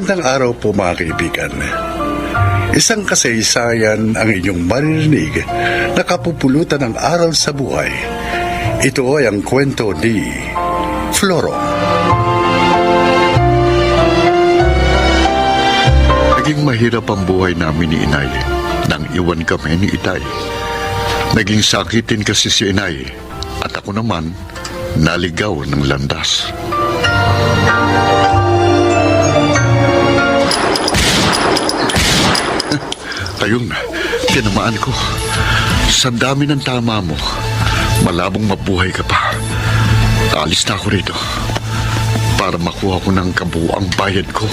Magandang araw po mga kaibigan. Isang kasaysayan ang inyong maririnig na kapupulutan ng aral sa buhay. Ito ay ang kwento ni Floro. Naging mahirap ang buhay namin ni Inay nang iwan kami ni Itay. Naging sakitin kasi si Inay at ako naman naligaw ng landas. Ayun, tinamaan ko. Sa dami ng tama mo, malabong mabuhay ka pa. Alis na ako rito para makuha ko ng kabuuang bayad ko.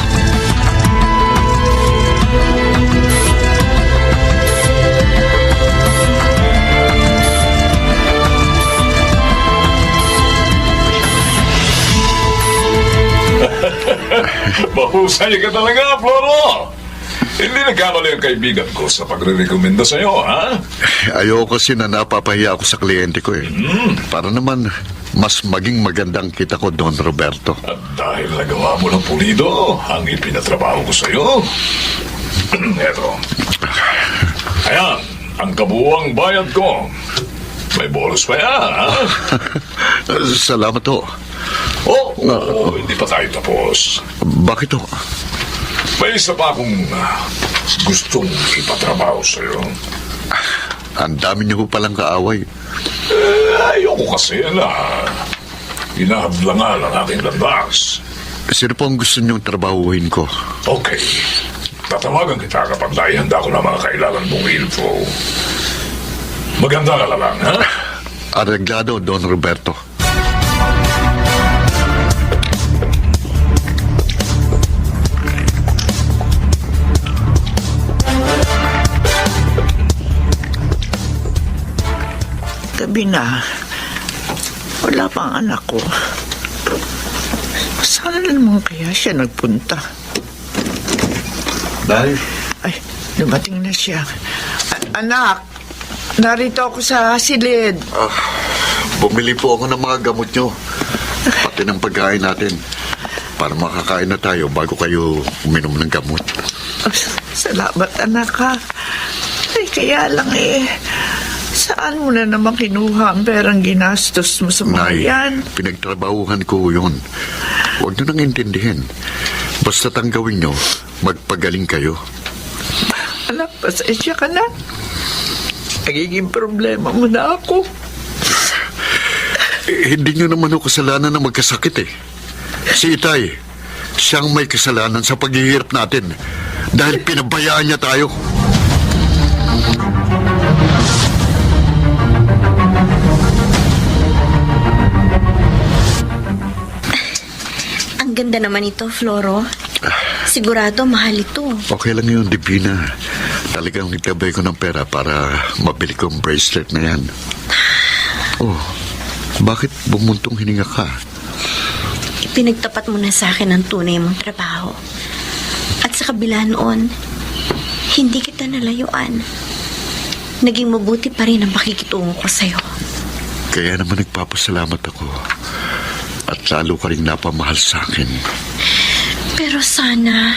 Mahusay ka talaga, Floro. Hindi nagkamali ang kaibigan ko sa pagre-rekomenda sa'yo, ha? Ayoko kasi na napapahiya ako sa kliyente ko eh. Para naman mas maging magandang kita ko, Don Roberto. At dahil nagawa mo ng pulido ang ipinatrabaho ko sa'yo, eto. Ayan, ang kabuuang bayad ko. May bonus pa yan, ha? Salamat ho. Hindi pa tayo tapos. Bakit ho? May isa pa akong gustong ipatrabaho sa'yo. Ang dami niyo ho palang kaaway. Ayoko kasi na hinahadlangan ang aking landas. Sino po ang gusto niyong trabahuhin ko? Okay. Tatawagan kita kapag naihanda ko na mga kailangan mong info. Maganda ka na lang, ha? Areglado, Don Roberto. Gabi na. Wala pa ang anak ko. Saan na naman kaya siya nagpunta? Dahil? Ay, dumating na siya. Anak, narito ako sa silid. Bumili po ako ng mga gamot nyo. Pati ng pagkain natin. Para makakain na tayo bago kayo uminom ng gamot. Salamat, anak, ha. Ay, kaya lang saan mo na naman kinuha ang perang ginastos mo sa mga Nay, yan? pinagtrabahuhan ko yun. Huwag nyo nang intindihin. Basta tanggawin nyo, magpagaling kayo. Anak, pasensya ka na. Nagiging problema mo na ako. Hindi nyo naman ako kasalanan na magkasakit eh. Si Itay, siyang may kasalanan sa paghihirap natin dahil pinabayaan niya tayo. Ang ganda naman ito, Floro. Sigurado mahal ito. Okay lang yun, Divina. Talagang nagtabay ko ng pera para mabili ko ang bracelet na yan. Oh, bakit bumuntong hininga ka? Pinagtapat mo na sa akin ang tunay mong trabaho. At sa kabila noon, hindi kita nalayuan. Naging mabuti pa rin ang pakikitungo ko sa'yo. Kaya naman nagpapasalamat ako. At lalo ka rin napamahal sa akin. Pero sana,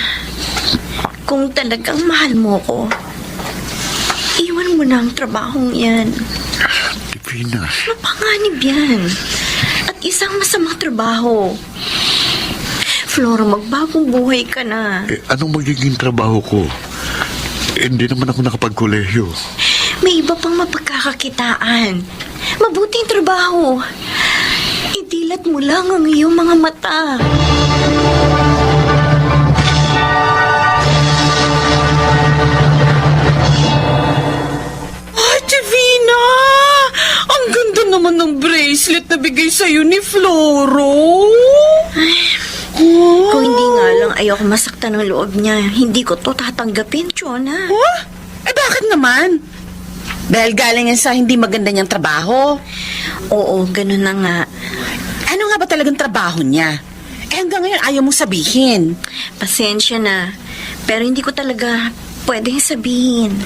kung talagang mahal mo ko, iwan mo na ang trabahong yan. Divina. Mapanganib yan. At isang masamang trabaho. Flora, magbagong buhay ka na. Anong magiging trabaho ko? Hindi naman ako nakapagkolehiyo. May iba pang mapagkakakitaan. Mabuting trabaho. Idilat mo lang ang iyong mga mata. Ay, Divina! Ang ganda naman ng bracelet na bigay sa'yo ni Floro. Kung hindi nga lang ayoko masaktan ng loob niya, hindi ko to tatanggapin, Chona. Huh? Eh, bakit naman? Dahil galing yan sa hindi maganda niyang trabaho. Oo, ganun na nga. Ano nga ba talagang trabaho niya? Eh, hanggang ngayon ayaw mong sabihin. Pasensya na. Pero hindi ko talaga pwedeng sabihin.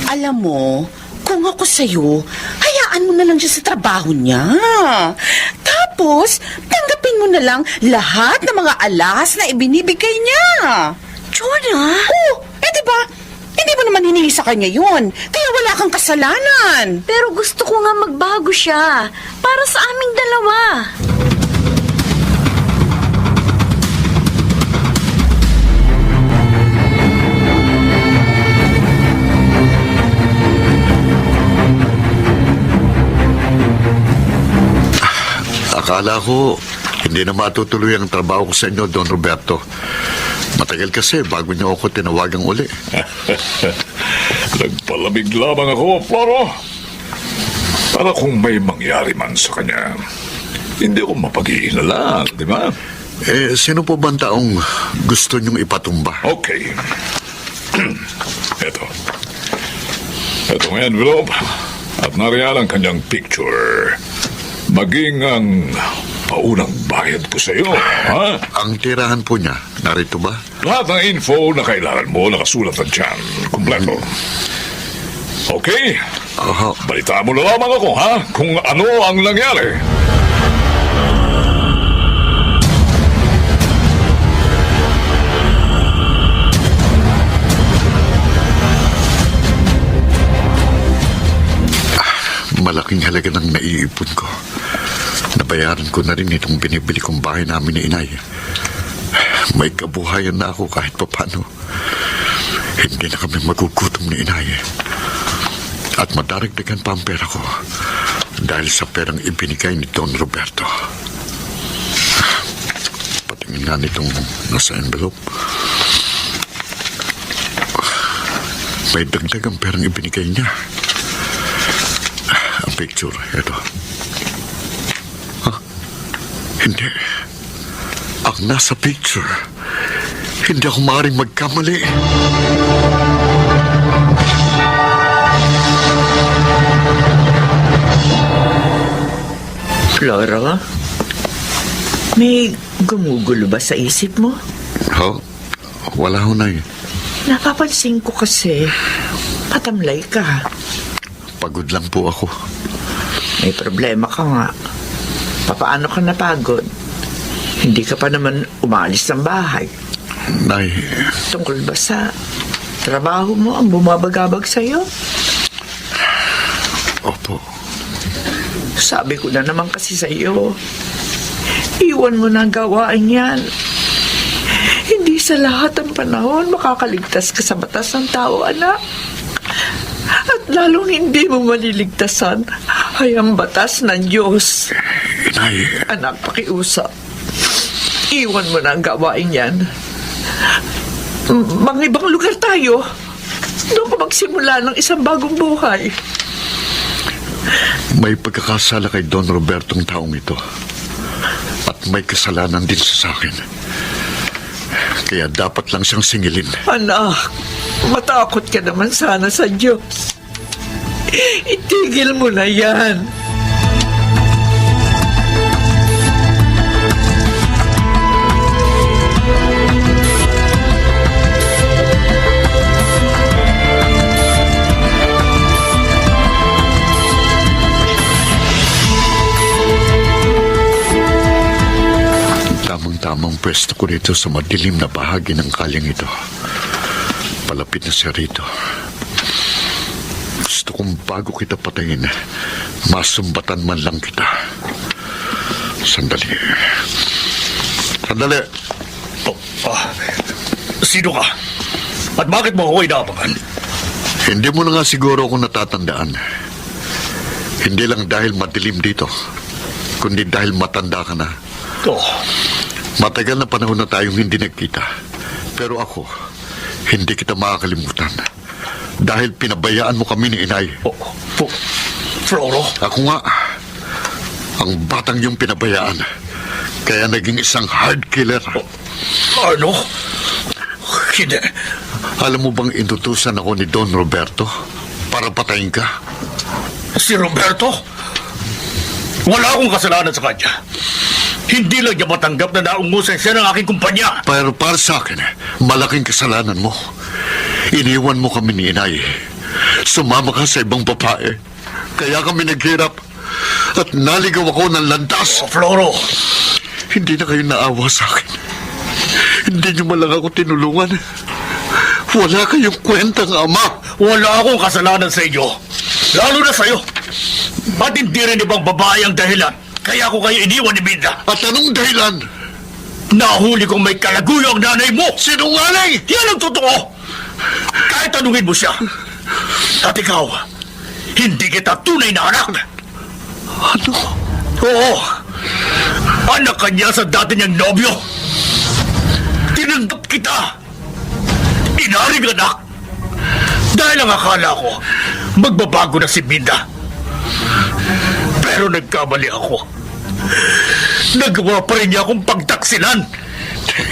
Alam mo, kung ako sa'yo, hayaan mo na lang siya sa trabaho niya. Tapos, tanggapin mo mo na lang lahat ng mga alahas na ibinibigay niya. Jonah? Oh, di ba? Hindi mo naman hinihingi sa kanya yun. Kaya wala kang kasalanan. Pero gusto ko nga magbago siya. Para sa aming dalawa. Akala ko, hindi na matutuloy ang trabaho ko sa inyo, Don Roberto. Matagal kasi bago niyo ako tinawagang uli. Nagpalamig lamang ako, Floro. Para kung may mangyari man sa kanya, hindi ako mapag-iinala, di ba? Sino po ba ang taong gusto niyong ipatumba? Okay. Ito. Ito ang envelope. At nariyan ang kanyang picture. Maging ang paunang bayad ko sa iyo, ha? Ang tirahan po niya, narito ba? Lahat ng info na kailangan mo nakasulat na dyan. Kompleto. Okay? Oho. Balitaan mo na lamang ako, ha? Kung ano ang nangyari. Malaking halaga ng naiipon ko. Nabayaran ko na rin itong binibili kong bahay namin ni Inay. May kabuhayan na ako kahit papano. Hindi na kami magugutom ni Inay. At madaragdagan pa ang pera ko dahil sa perang ibinigay ni Don Roberto. Patingin nga nitong nasa envelope. May dagdag ang perang ibinigay niya. Ang picture, ito. Hindi. Ang nasa picture, hindi ako maaaring magkamali. Flora, may gumugulo ba sa isip mo? Ho? Wala ho na eh. Napapansin ko kasi, patamlay ka. Pagod lang po ako. May problema ka nga. Papaano ka napagod? Hindi ka pa naman umalis ng bahay. Nay, Tungkol ba sa trabaho mo ang bumabagabag sa'yo? opo. Sabi ko na naman kasi sa'yo, iwan mo na ang gawain yan. Hindi sa lahat ng panahon makakaligtas ka sa batas ng tao, anak. At lalong hindi mo maliligtasan ay ang batas ng Diyos. Inay, Anak, pakiusap. Iwan mo na ang gawain yan. Mga ibang lugar tayo. Doon ka magsimula ng isang bagong buhay. may pagkakasala kay Don Roberto ang taong ito. At may kasalanan din sa akin. Kaya dapat lang siyang singilin. Anak, matakot ka naman sana sa Diyos. Itigil mo na yan. Tamang pwesto ko rito sa madilim na bahagi ng kalyang ito. Palapit na siya rito. Gusto kong bago kita patayin, masumbatan man lang kita. Sandali. Sandali. Sino ka? At bakit mo ako inaabangan? Hindi mo na nga siguro ako natatandaan. Hindi lang dahil madilim dito, kundi dahil matanda ka na. Oh, Matagal na panahon na tayong hindi nagkita. Pero ako, hindi kita makakalimutan. Dahil pinabayaan mo kami ni Inay. Floro? Ako nga, ang batang yung pinabayaan. Kaya naging isang hard killer. Ano? Hindi. Alam mo bang inutusan ako ni Don Roberto para patayin ka? Si Roberto? Wala akong kasalanan sa kanya. Hindi lang niya matanggap na naungusan siya ng aking kumpanya. Pero para sa akin, malaking kasalanan mo. Iniwan mo kami ni Inay. Sumama ka sa ibang babae. Kaya kami naghirap. At naligaw ako ng landas. Floro! Hindi na kayo naawa sa akin. Hindi niyo man lang ako tinulungan. Wala kayong kwentang ama. Wala akong kasalanan sa inyo. Lalo na sa'yo. At hindi rin ibang babae ang dahilan. Kaya ako kayo iniwan ni Minda. At anong dahilan? Nahuli kong may kalaguyo ang nanay mo. Sinungaling! Yan ang totoo. Kahit tanungin mo siya. At ikaw, hindi kita tunay na anak. Ano? Oo. Anak ka niya sa dati niyang nobyo. Tinanggap kita. Inaring anak. Dahil ang akala ko, magbabago na si Minda. Pero nagkamali ako. Nagawa pa rin niya akong pagtaksilan.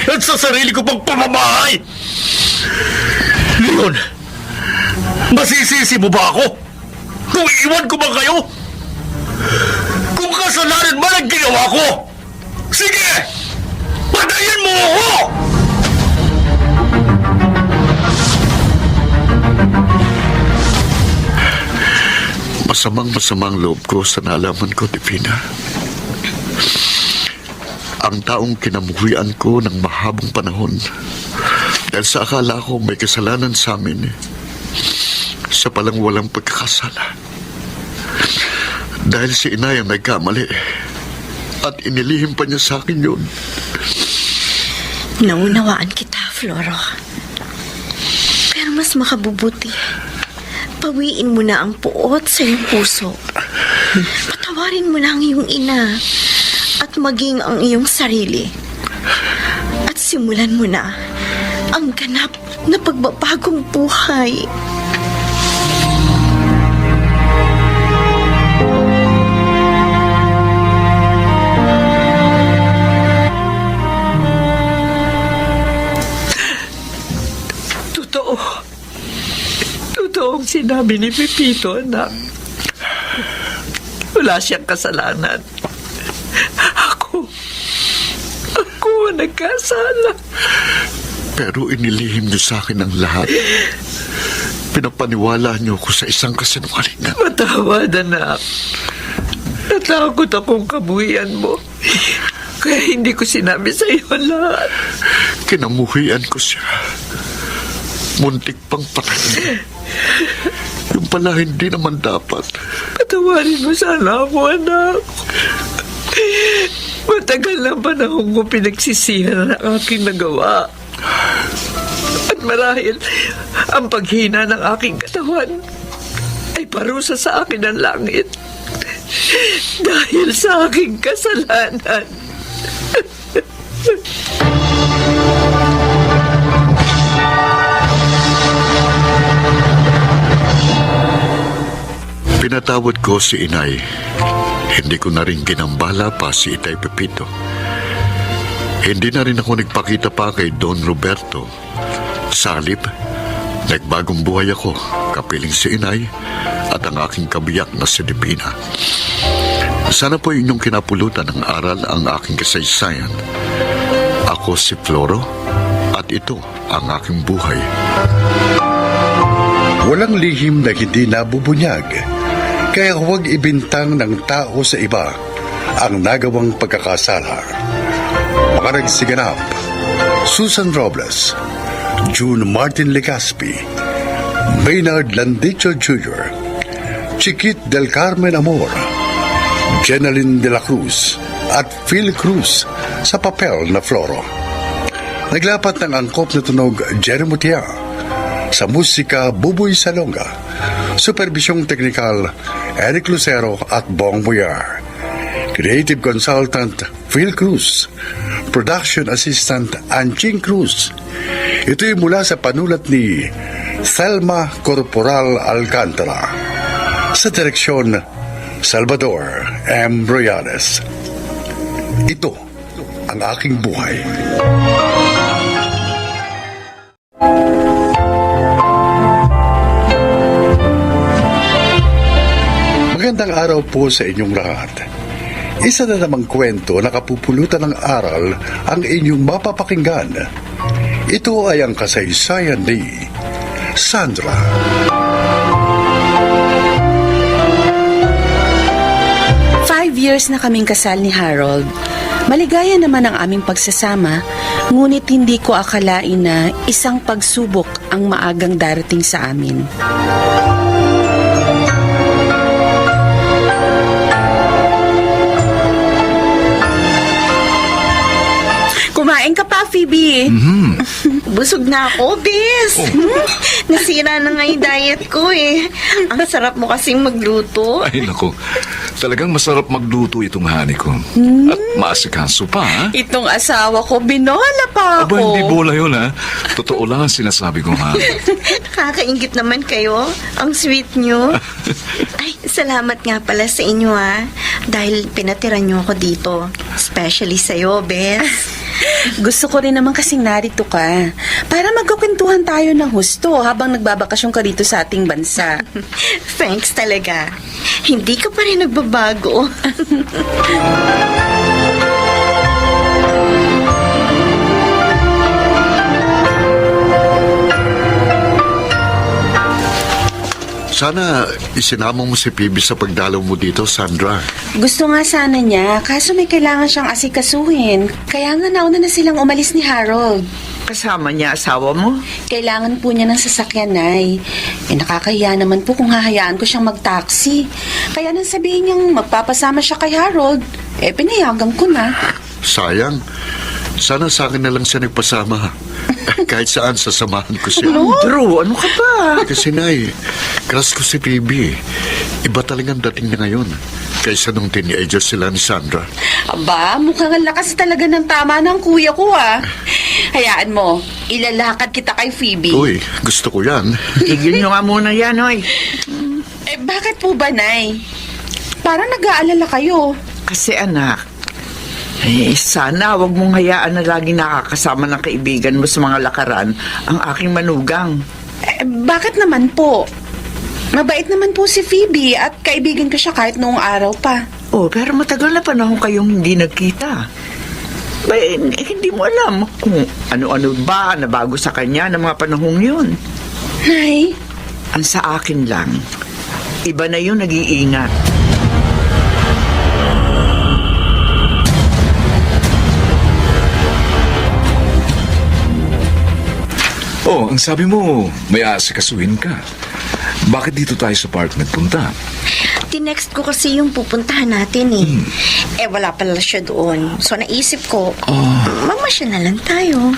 At sa sarili ko pang pamamahay. Leon, masisisi mo ba ako? Kung iwan ko ba kayo? Kung kasalanan man ang ginawa ko, sige! Patayin mo ako! Masamang loob ko sa nalaman ko, Divina. Ang taong kinamuhian ko ng mahabang panahon dahil sa akala ko may kasalanan sa amin, sa palang walang pagkakasala. Dahil si inay ang nagkamali at inilihim pa niya sa akin yun. Naunawaan kita, Floro. Pero mas makabubuti. Pawiin mo na ang puot sa iyong puso. Patawarin mo na ang iyong ina at maging ang iyong sarili. At simulan mo na ang ganap na pagbabagong buhay. Totoong sinabi ni Pepito, anak. Wala siyang kasalanan. Ako ang nagkasala. Pero inilihim niyo sa akin ang lahat. Pinapaniwala niyo ko sa isang kasinungalingan. Matawad, anak. Natakot akong kabuhian mo. Kaya hindi ko sinabi sa iyo lahat. Kinamuhian ko siya. Muntik pang patayin. Yung pala hindi naman dapat. Patawarin mo sana ako, anak. Matagal na panahon ko pinagsisihan ang aking nagawa. At marahil, ang paghina ng aking katawan ay parusa sa akin ng langit. Dahil sa aking kasalanan. Pinatawad ko si inay. Hindi ko na rin ginambala pa si Itay Pepito. Hindi na rin ako nagpakita pa kay Don Roberto. Sa halip, nagbagong buhay ako, kapiling si inay at ang aking kabiyak na si Divina. Sana po inyong kinapulutan ng aral ang aking kasaysayan. Ako si Floro at ito ang aking buhay. Walang lihim na hindi nabubunyag. Kaya huwag ibintang ng tao sa iba ang nagawang pagkakasala. Makaragsiganap, Susan Robles, June Martin Legaspi, Maynard Landicho Jr., Chiquit del Carmen Amor, Jeneline de la Cruz at Phil Cruz sa papel na Floro. Naglapat ng angkop na tunog Jerry Mutia. Sa musika Buboy Salonga. Supervisyong teknikal Eric Lucero at Bong Boyar. Creative Consultant Phil Cruz. Production Assistant Anching Cruz. Ito'y mula sa panulat ni Thelma Corporal Alcantara. Sa direksyon Salvador M. Royales. Ito ang aking buhay. Magandang araw po sa inyong lahat. Isa na namang kwento na kapupulutan ng aral ang inyong mapapakinggan. Ito ay ang kasaysayan ni Sandra. Five years na kaming kasal ni Harold. Maligaya naman ang aming pagsasama, ngunit hindi ko akalain na isang pagsubok ang maagang darating sa amin. Kumain ka pa, Phoebe. Busog na ako, Bes. Nasira na nga yung diet ko eh. Ang sarap mo kasing magluto. Ay, naku. Talagang masarap magluto itong hani ko. At maasikaso pa, ha? Itong asawa ko, binola pa ako. Aba, hindi bola yun, ha? Totoo lang ang sinasabi ko, ha? Nakakaingit naman kayo. Ang sweet nyo. Ay, salamat nga pala sa inyo ha. Dahil pinatiran nyo ako dito. Especially sa'yo, Bes. Gusto ko rin naman kasing narito ka para magkukwentuhan tayo ng husto habang nagbabakasyon ka dito sa ating bansa. Thanks talaga. Hindi ka pa rin nagbabago. Sana isinama mo si Phoebe sa pagdalaw mo dito, Sandra. Gusto nga sana niya, kaso may kailangan siyang asikasuhin. Kaya nga nauna na silang umalis ni Harold. Kasama niya asawa mo? Kailangan po niya ng sasakyan, Nay. Nakakahiya naman po kung hahayaan ko siyang mag-taxi. Kaya nang sabihin niyang magpapasama siya kay Harold, pinayagan ko na. Sayang. Sana sa akin na lang siya nagpasama. Kahit saan sasamahan ko siya. Drew, ano ka ba? Kasi Nay, crush ko si Phoebe. Iba talagang dating niya ngayon. Kaysa nung teenager sila ni Sandra. Aba, mukhang ang lakas talaga ng tama ng kuya ko, ah. Hayaan mo, ilalakad kita kay Phoebe. Uy, gusto ko yan. Tigil nyo nga muna yan, oy. Bakit po ba, Nay? Parang nag-aalala kayo. Kasi anak, sana wag mong hayaan na lagi nakakasama ng kaibigan mo sa mga lakaran ang aking manugang. Bakit naman po? Mabait naman po si Phoebe at kaibigan ko siya kahit noong araw pa. Oh, pero matagal na panahon kayong hindi nagkita. Hindi mo alam kung ano-ano ba na bago sa kanya ng mga panahong yun. Nay? Ang sa akin lang, iba na yung nag-iingat. Oh, ang sabi mo, may aasikasuhin ka. Bakit dito tayo sa park nagpunta? Tinext ko kasi yung pupuntahan natin eh. Wala pala siya doon. So naisip ko, mamasya na lang tayo.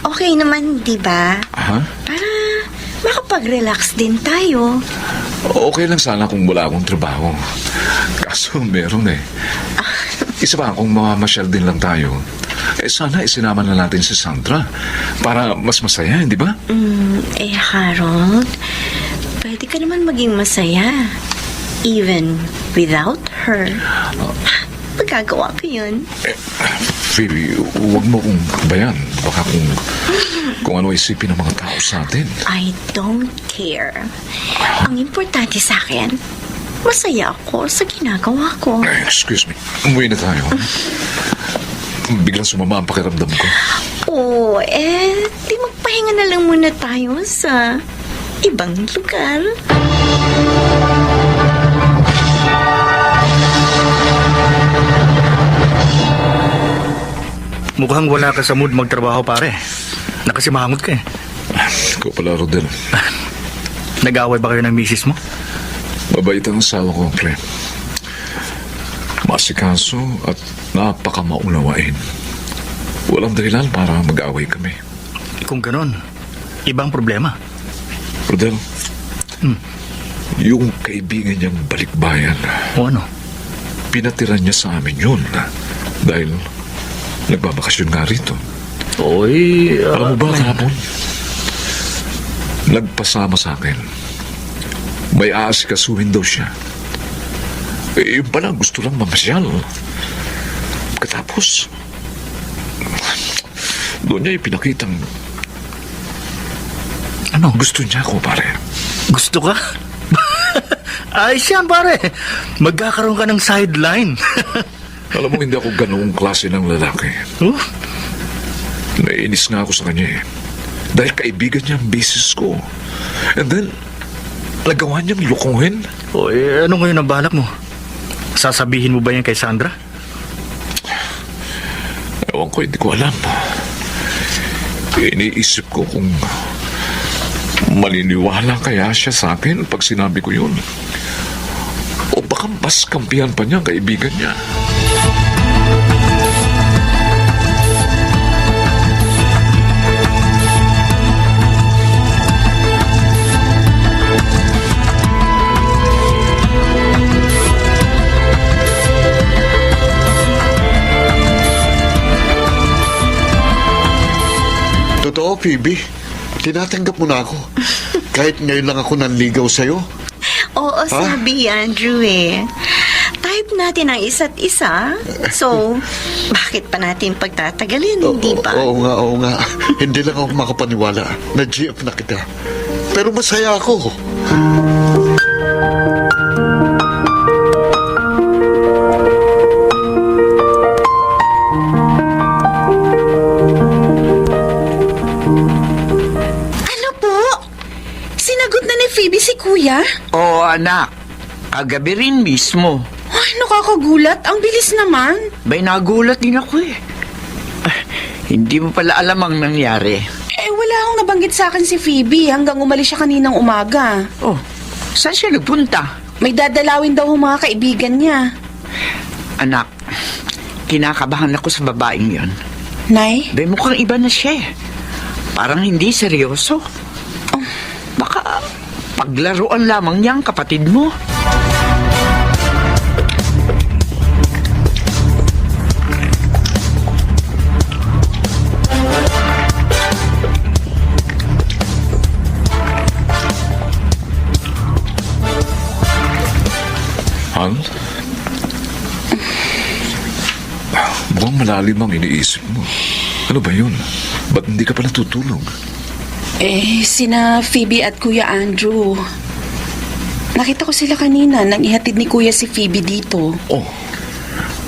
Okay naman, di ba? Ha? Para makapag-relax din tayo. Okay lang sana kung wala akong trabaho. Kaso meron eh. Isa pa, kung mamamasyal din lang tayo, sana isinama na natin si Sandra para mas masaya, di ba? Harold, pwede ka naman maging masaya. Even without her. Magagawa ko yun. Phoebe, huwag mo kong bayan. Baka kung ano isipin ng mga tao sa atin. I don't care. Ang importante sa akin, masaya ako sa ginagawa ko. Excuse me, umuwi na tayo. Biglang sumama ang pakiramdam ko. Di magpahinga na lang muna tayo sa ibang lugar. Mukhang wala ka sa mood magtrabaho, pare. Nakasimangot ka eh. Ikaw pala, Rodel. Nag-away ba kayo ng misis mo? Mabait ang asawa ko, pre. Masikaso at napakamaunawain. Walang dahilan para mag-away kami. Kung ganon, ibang problema. Rodel, yung kaibigan niyang balikbayan, O ano? pinatiran niya sa amin yun dahil nagbabakasyon nga rito. Oy, Alam mo ba kahapon? Nagpasama sa akin. May aasikasuhin daw siya. Yung pala gusto lang mamasyal. Katapos, doon niya ipinakitang ano? gusto niya ako, pare. Gusto ka? Ayos yan, pare. Magkakaroon ka ng sideline. Alam mo, hindi ako ganoong klase ng lalaki. Oh? Naiinis nga ako sa kanya eh. Dahil kaibigan niya ang basis ko. And then, nagawa niyang lukuhin. Oy, ano ngayon ang balak mo? Sasabihin mo ba yan kay Sandra? ko, hindi ko alam. Iniisip ko kung maniniwala kaya siya sa akin pag sinabi ko yun. O baka mas kampihan pa niya ang kaibigan niya. Totoo, Phoebe. Tinatanggap mo na ako. Kahit ngayon lang ako nanligaw sa'yo. Oo, sabi Andrew eh. Type natin ang isa't isa. So, bakit pa natin pagtatagalin, hindi ba? Oo nga. Hindi lang ako makapaniwala na GF na kita. Pero masaya ako. Ano po? Sinagot na ni Phoebe si Kuya? Oo, anak. Kagabi rin mismo. Ay, nakakagulat. Ang bilis naman. Bay, nagulat din ako eh. Ah, hindi mo pala alam ang nangyari. Wala akong nabanggit sa akin si Phoebe hanggang umalis siya kaninang umaga. Oh, saan siya nagpunta? May dadalawin daw ang mga kaibigan niya. Anak, kinakabahan ako sa babaeng yon. Nay? Bay, mukhang iba na siya eh. Parang hindi seryoso. Baka paglaruan lamang niya ang kapatid mo. Han? Mukhang malalim ang iniisip mo. Ano ba yun? Ba't hindi ka pa natutulog? Sina Phoebe at Kuya Andrew. Nakita ko sila kanina nang ihatid ni Kuya si Phoebe dito. Oh,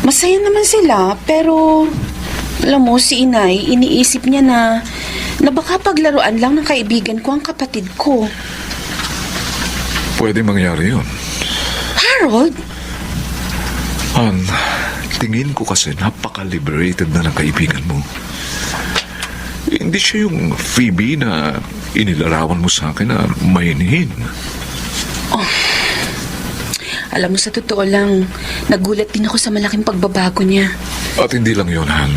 Masaya naman sila, pero alam mo, si Inay, iniisip niya na baka paglaruan lang ng kaibigan ko ang kapatid ko. pwede mangyari yun. Harold? Han, tingin ko kasi napaka-liberated na ng kaibigan mo. Hindi siya yung Phoebe na inilarawan mo sa akin na mahinihin. Alam mo, sa totoo lang, nagulat din ako sa malaking pagbabago niya. At hindi lang yun, Han.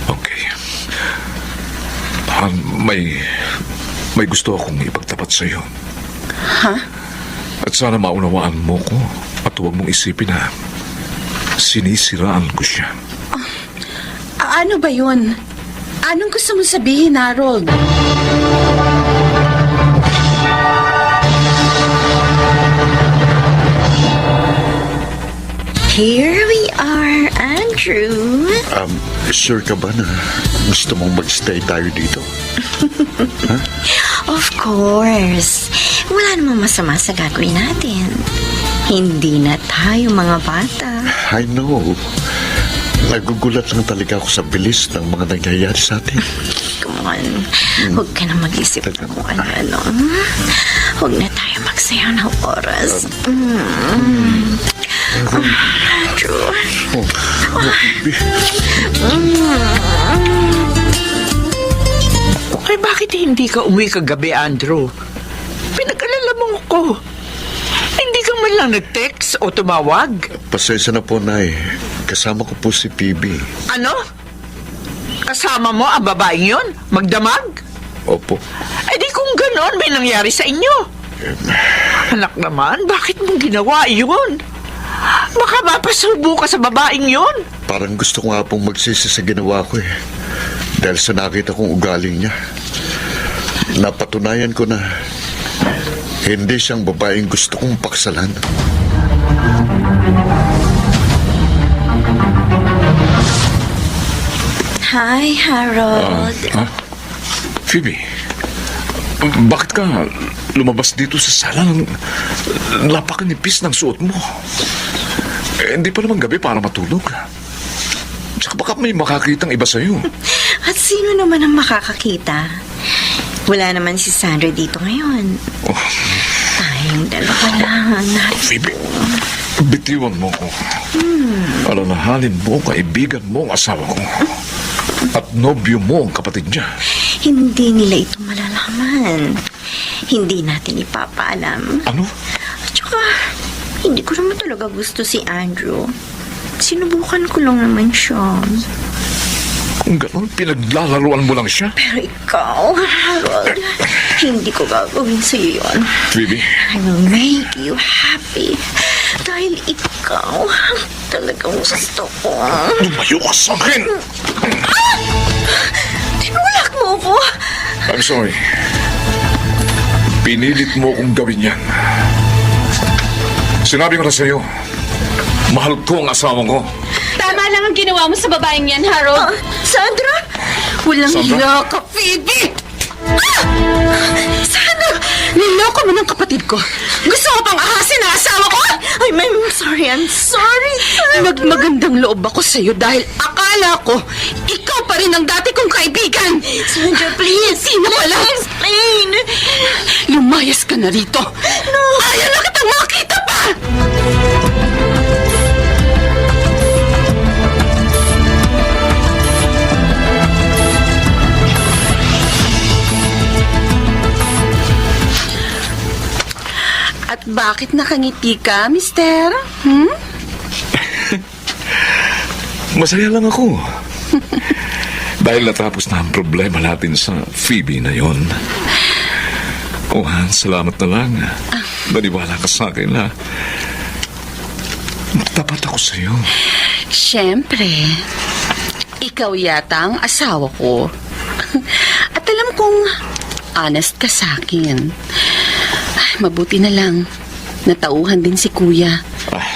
Okay. Han, may gusto akong ipagtapat sa'yo. Ha? At sana maunawaan mo ko at huwag mong isipin na sinisiraan ko siya. Ano ba yun? Anong gusto mo sabihin, Harold? Here we are, Andrew. Sure ka ba na gusto mong magstay tayo dito? Of course. Wala namang masama sa gagawin natin. Hindi na tayo mga bata. I know. Nagugulat lang talaga ako sa bilis ng mga nangyayari sa atin. Come on. Huwag ka na mag-isip ng kung ano-ano. Huwag na tayo magsayaw ng oras. Andrew. Ay, bakit hindi ka umuwi kagabi, Andrew? Pinag-alala mo ko. Hindi ka man lang nag-text o tumawag? Pasensya na po, Nay. Kasama ko po si Phoebe. Ano? Kasama mo ang babaeng yon? Magdamag? Opo. Eh di kung ganon, may nangyari sa inyo. Anak naman, bakit mo ginawa yun? Baka mapasubo ka sa babaeng yon. Parang gusto ko nga pong magsisi sa ginawa ko eh. Dahil sa nakita kong ugaling niya. Napatunayan ko na hindi siyang babaeng gusto kong paksalan. Hi, Harold. Phoebe, bakit ka lumabas dito sa sala ng napakanipis ng suot mo? Hindi pa naman gabi para matulog. Tsaka baka may makakitang iba sa'yo. At sino naman ang makakakita? Wala naman si Sandra dito ngayon. Oh, Tayo Tayong dalawa lang. Phoebe, bitiwan mo ko. Alalahanin mo ang kaibigan mo ang asawa ko. At nobyo mo ang kapatid niya. Hindi nila ito malalaman. Hindi natin ipapaalam. Ano? At saka, hindi ko naman talaga gusto si Andrew. Sinubukan ko lang naman siya. Kung gano'n, pinaglalaruan mo lang siya? Pero ikaw, Harold, hindi ko gagawin sa'yo yun. Phoebe, I will make you happy. Dahil ikaw ang talagang gusto ko. lumayo ka sa akin! Tinulak mo ko. I'm sorry. Pinilit mo kong gawin yan. Sinabi ko na sa'yo, mahal ko ang asawa ko. Tama lang ang ginawa mo sa babaeng yan, Harold. Sandra? Walang Sandra? hiya ka, Phoebe! Sandra! Niloko mo ng kapatid ko. Gusto mo pang ahasin na asawa ko? I'm sorry, I'm sorry, Sandra. Nagmagandang loob ako sa'yo dahil akala ko ikaw pa rin ang dati kong kaibigan. Sandra, please. Sino ka lang? Explain. Lumayas ka na rito. No. Ayaw na kitang makita pa! At bakit nakangiti ka, mister? Masaya lang ako. Dahil natapos na ang problema natin sa Phoebe na yon. Oh, Han, salamat na lang. Naniwala ka sa akin na tapat ako sa'yo. Siyempre, ikaw yata ang asawa ko. At alam kong honest ka sa akin. Ay, mabuti na lang. Natauhan din si Kuya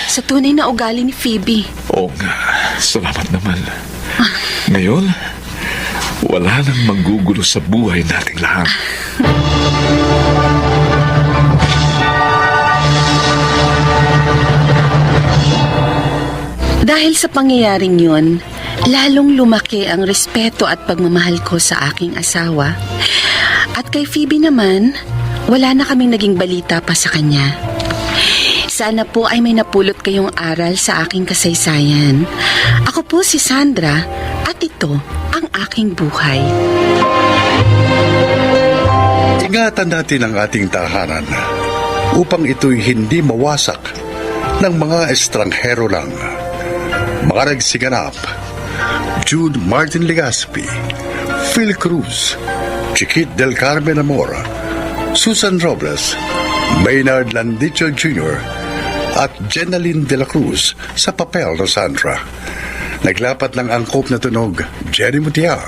sa tunay na ugali ni Phoebe. Oo nga, salamat naman. Ngayon, wala nang manggugulo sa buhay nating lahat. Dahil sa pangyayaring yun, lalong lumaki ang respeto at pagmamahal ko sa aking asawa. At kay Phoebe naman, wala na kaming naging balita pa sa kanya. Sana po ay may napulot kayong aral sa aking kasaysayan. Ako po si Sandra at ito ang aking buhay. Ingatan natin ang ating tahanan upang ito'y hindi mawasak ng mga estranghero lang. Mga nagsiganap: Jude Martin Legaspi, Phil Cruz, Chiquit del Carmen Amor, Susan Robles, Maynard Landicho Jr., at Jenaline de la Cruz sa papel ng Sandra. Naglapat ng angkop na tunog, Jenny Mutia.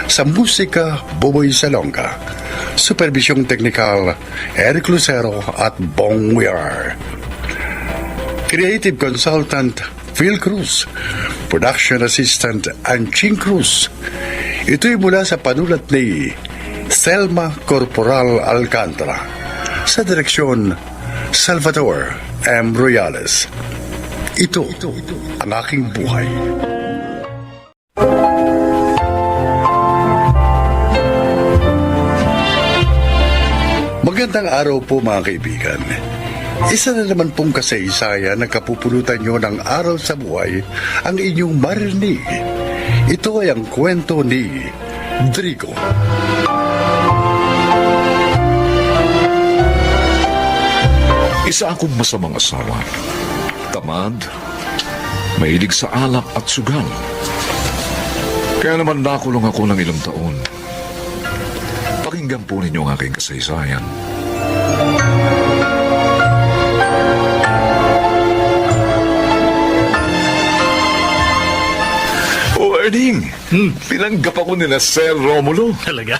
Sa musika, Boboy Salonga. Supervisyong teknikal, Eric Lucero at Bong Weir. Creative Consultant, Phil Cruz. Production Assistant, Anching Cruz. Ito'y mula sa panulat ni Selma Corporal Alcantara. Sa direksyon, Salvador M. Royales. Ito ang aking buhay. Magandang araw po mga kaibigan. Isa na naman pong kasaysayan na kapupulutan nyo ng aral sa buhay ang inyong maririnig. Ito ay ang kwento ni Drigo. Isa akong masamang asawa. Tamad, mahilig sa alak at sugal. Kaya naman nakulong ako ng ilang taon. Pakinggan po ninyo ang aking kasaysayan. Oh, Erning, tinanggap ako nila Sir Romulo. Talaga?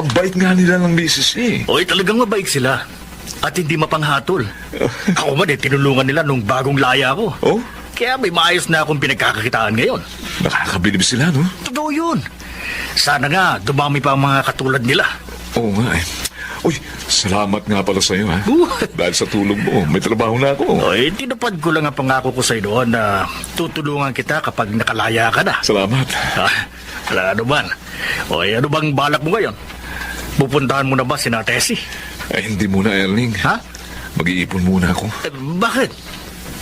Ang bait nga nila ng misis eh. Oy, talagang mabait sila. At hindi mapanghatol. Ako man tinulungan nila nung bagong laya ko. Oh? Kaya may maayos na akong pinagkakakitaan ngayon. Nakakabilib sila, no? Totoo yun. Sana nga, dumami pa ang mga katulad nila. Oo nga eh. Uy, salamat nga pala sa'yo, ha? Uh. Dahil sa tulong mo, may trabaho na ako. Oy, tinupad ko lang ang pangako ko sa'yo doon na tutulungan kita kapag nakalaya ka na. Salamat. Wala ano man. Oy, ano bang balak mo ngayon? Pupuntahan mo na ba si Tessie? Ay, hindi muna, Erling. Ha? Mag-iipon muna ako. Bakit?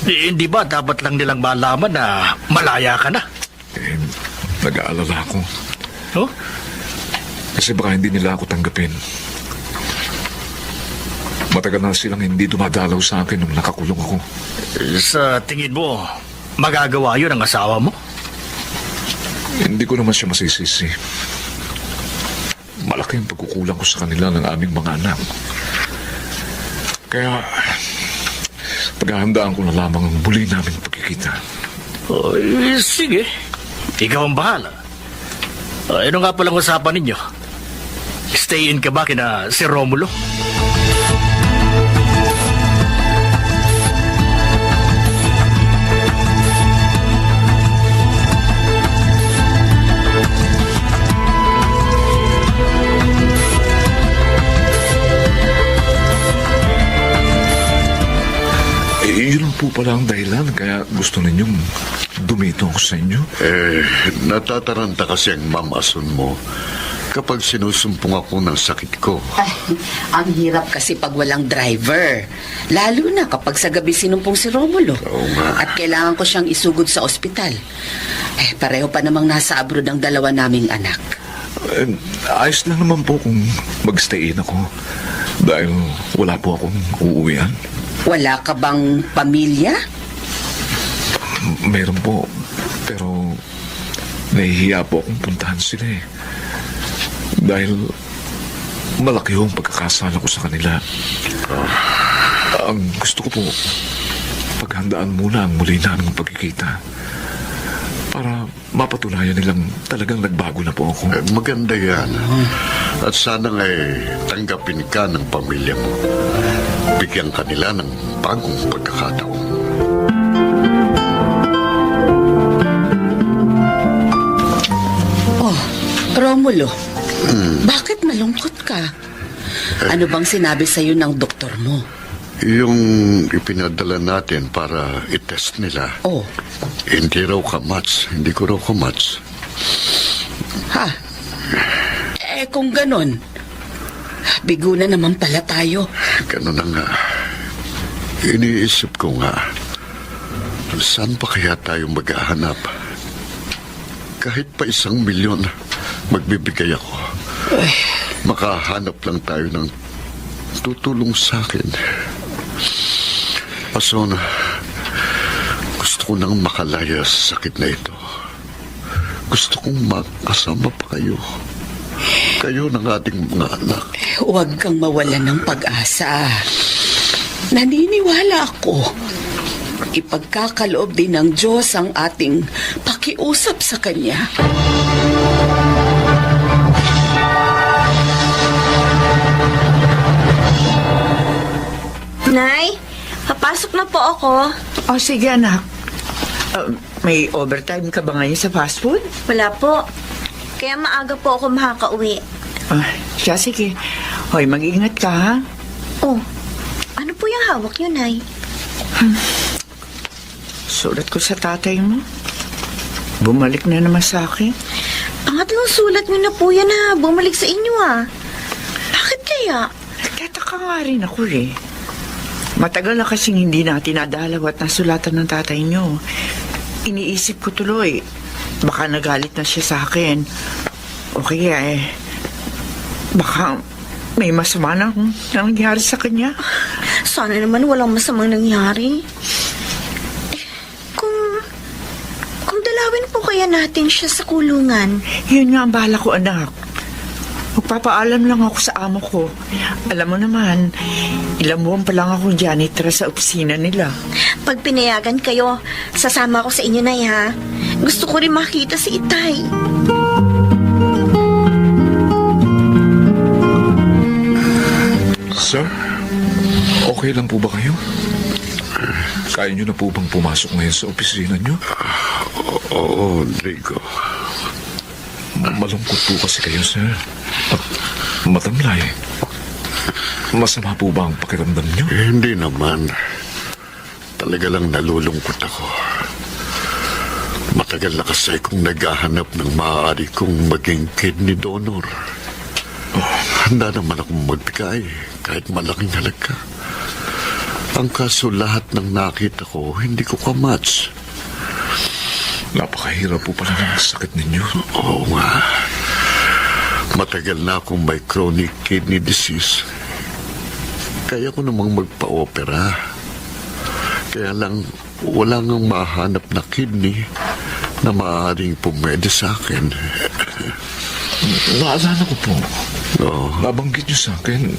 Hindi ba dapat lang nilang malaman na malaya ka na? Nag-aalala ako. Oh? Kasi baka hindi nila ako tanggapin. Matagal na silang hindi dumadalaw sa akin nung nakakulong ako. Sa tingin mo, magagawa yun ang asawa mo? Hindi ko naman siya masisisi. Malaki ang pagkukulang ko sa kanila ng aming mga anak. Kaya, paghahandaan ko na lamang ang muli naming pagkikita. Oh, sige. Ikaw ang bahala. Ano nga palang usapan ninyo? Stay in ka ba kina si Romulo? Yun lang po pala ang dahilan kaya gusto ninyong dumito ako sa inyo. Natataranta kasi ang mamason mo kapag sinusumpong ako ng sakit ko. Ay, ang hirap kasi pag walang driver. Lalo na kapag sa gabi sinumpong si Romulo. Oo nga. At kailangan ko siyang isugod sa ospital. Pareho pa namang nasa abroad ang dalawa naming anak. Ayos lang naman po kung mag-stay-in ako dahil wala po akong uuwian. Wala ka bang pamilya? Meron po, pero nahihiya po akong puntahan sila eh. Dahil malaki yung pagkakasala ko sa kanila. Ang gusto ko po, paghandaan muna ang muli naming pagkikita para mapatunayan nilang talagang nagbago na po ako. Maganda yan. At sana nga'y tanggapin ka ng pamilya mo. Bigyan ka nila ng bagong pagkakataon. Oh, Romulo, bakit malungkot ka? Ano bang sinabi sa'yo ng doktor mo? Yung ipinadala natin para itest nila, Oh, hindi raw kamats. Hindi ko raw kamats. ha? Kung ganon, bigo na naman pala tayo. Ganun na nga. Iniisip ko nga, saan pa kaya tayo maghahanap? Kahit pa 1 milyon, magbibigay ako. Makahanap lang tayo ng tutulong sa akin. Ason, gusto ko nang makalaya sa sakit na ito. Gusto kong makasama pa kayo. Kayo ng ating mga anak. Huwag kang mawalan ng pag-asa. Naniniwala ako. Ipagkakaloob din ng Diyos ang ating pakiusap sa Kanya. Nay, papasok na po ako. O sige anak. May overtime ka ba ngayon sa fast food? Wala po. Kaya maaga po ako makakauwi. Siya sige. Hoy, mag-ingat ka ha. Oh, ano po yung hawak niyo, Nay? Sulat ko sa tatay mo. Bumalik na naman sa akin. Pangatlong sulat niyo na po yan na bumalik sa inyo ah. Bakit kaya? Nagtataka nga rin ako eh. Matagal na kasing hindi natin nadalaw at nasulatan ng tatay niyo. Iniisip ko tuloy, baka nagalit na siya sa akin. O kaya baka may masama na nangyari sa kanya. Sana naman walang masamang nangyari. Kung dalawin po kaya natin siya sa kulungan. Yun nga ang bahala ko, anak. Magpapaalam lang ako sa amo ko. Alam mo naman, ilang buwan pa lang akong janitor sa opisina nila. Pag pinayagan kayo, sasama ako sa inyo, Nay, ha? Gusto ko rin makita si Itay. Sir, okay lang po ba kayo? Kaya nyo na po bang pumasok ngayon sa opisina nyo? Oo, Rico. Malungkot po kasi kayo, sir. At matamlay. Masama po ba ang pakiramdam nyo? Hindi naman. Talaga lang nalulungkot ako. Matagal na kasi kung naghahanap ng maaari kong maging kidney donor. Handa naman akong magbigay kahit malaking halaga. Ang kaso lahat ng nakita ko, hindi ko kamatch. Napakahirap po pala ng sakit ninyo. Oo nga. Matagal na akong may chronic kidney disease. Kaya ko namang magpa-opera. Kaya lang, wala ngang mahanap na kidney na maaaring pumwede sa akin. Naalala ko po. Oo. Nabanggit niyo sa akin,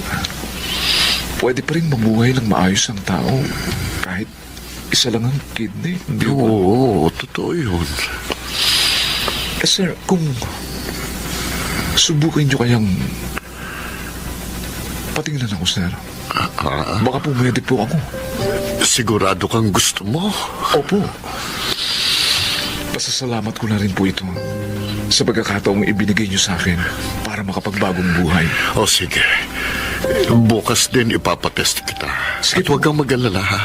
pwede pa rin mabuhay ng maayos ang tao kahit isa lang ang kidney. Hindi ba? Oo, totoo yun. Sir, kung subukan niyo kayang patingnan ako, sir. Baka pumwede po ako. Sigurado kang gusto mo? Opo. Pasasalamat ko na rin po ito sa pagkakataong ibinigay niyo sa akin para makapagbagong buhay. O sige. Bukas din ipapatest kita. Sige At huwag kang mag-alala, ha?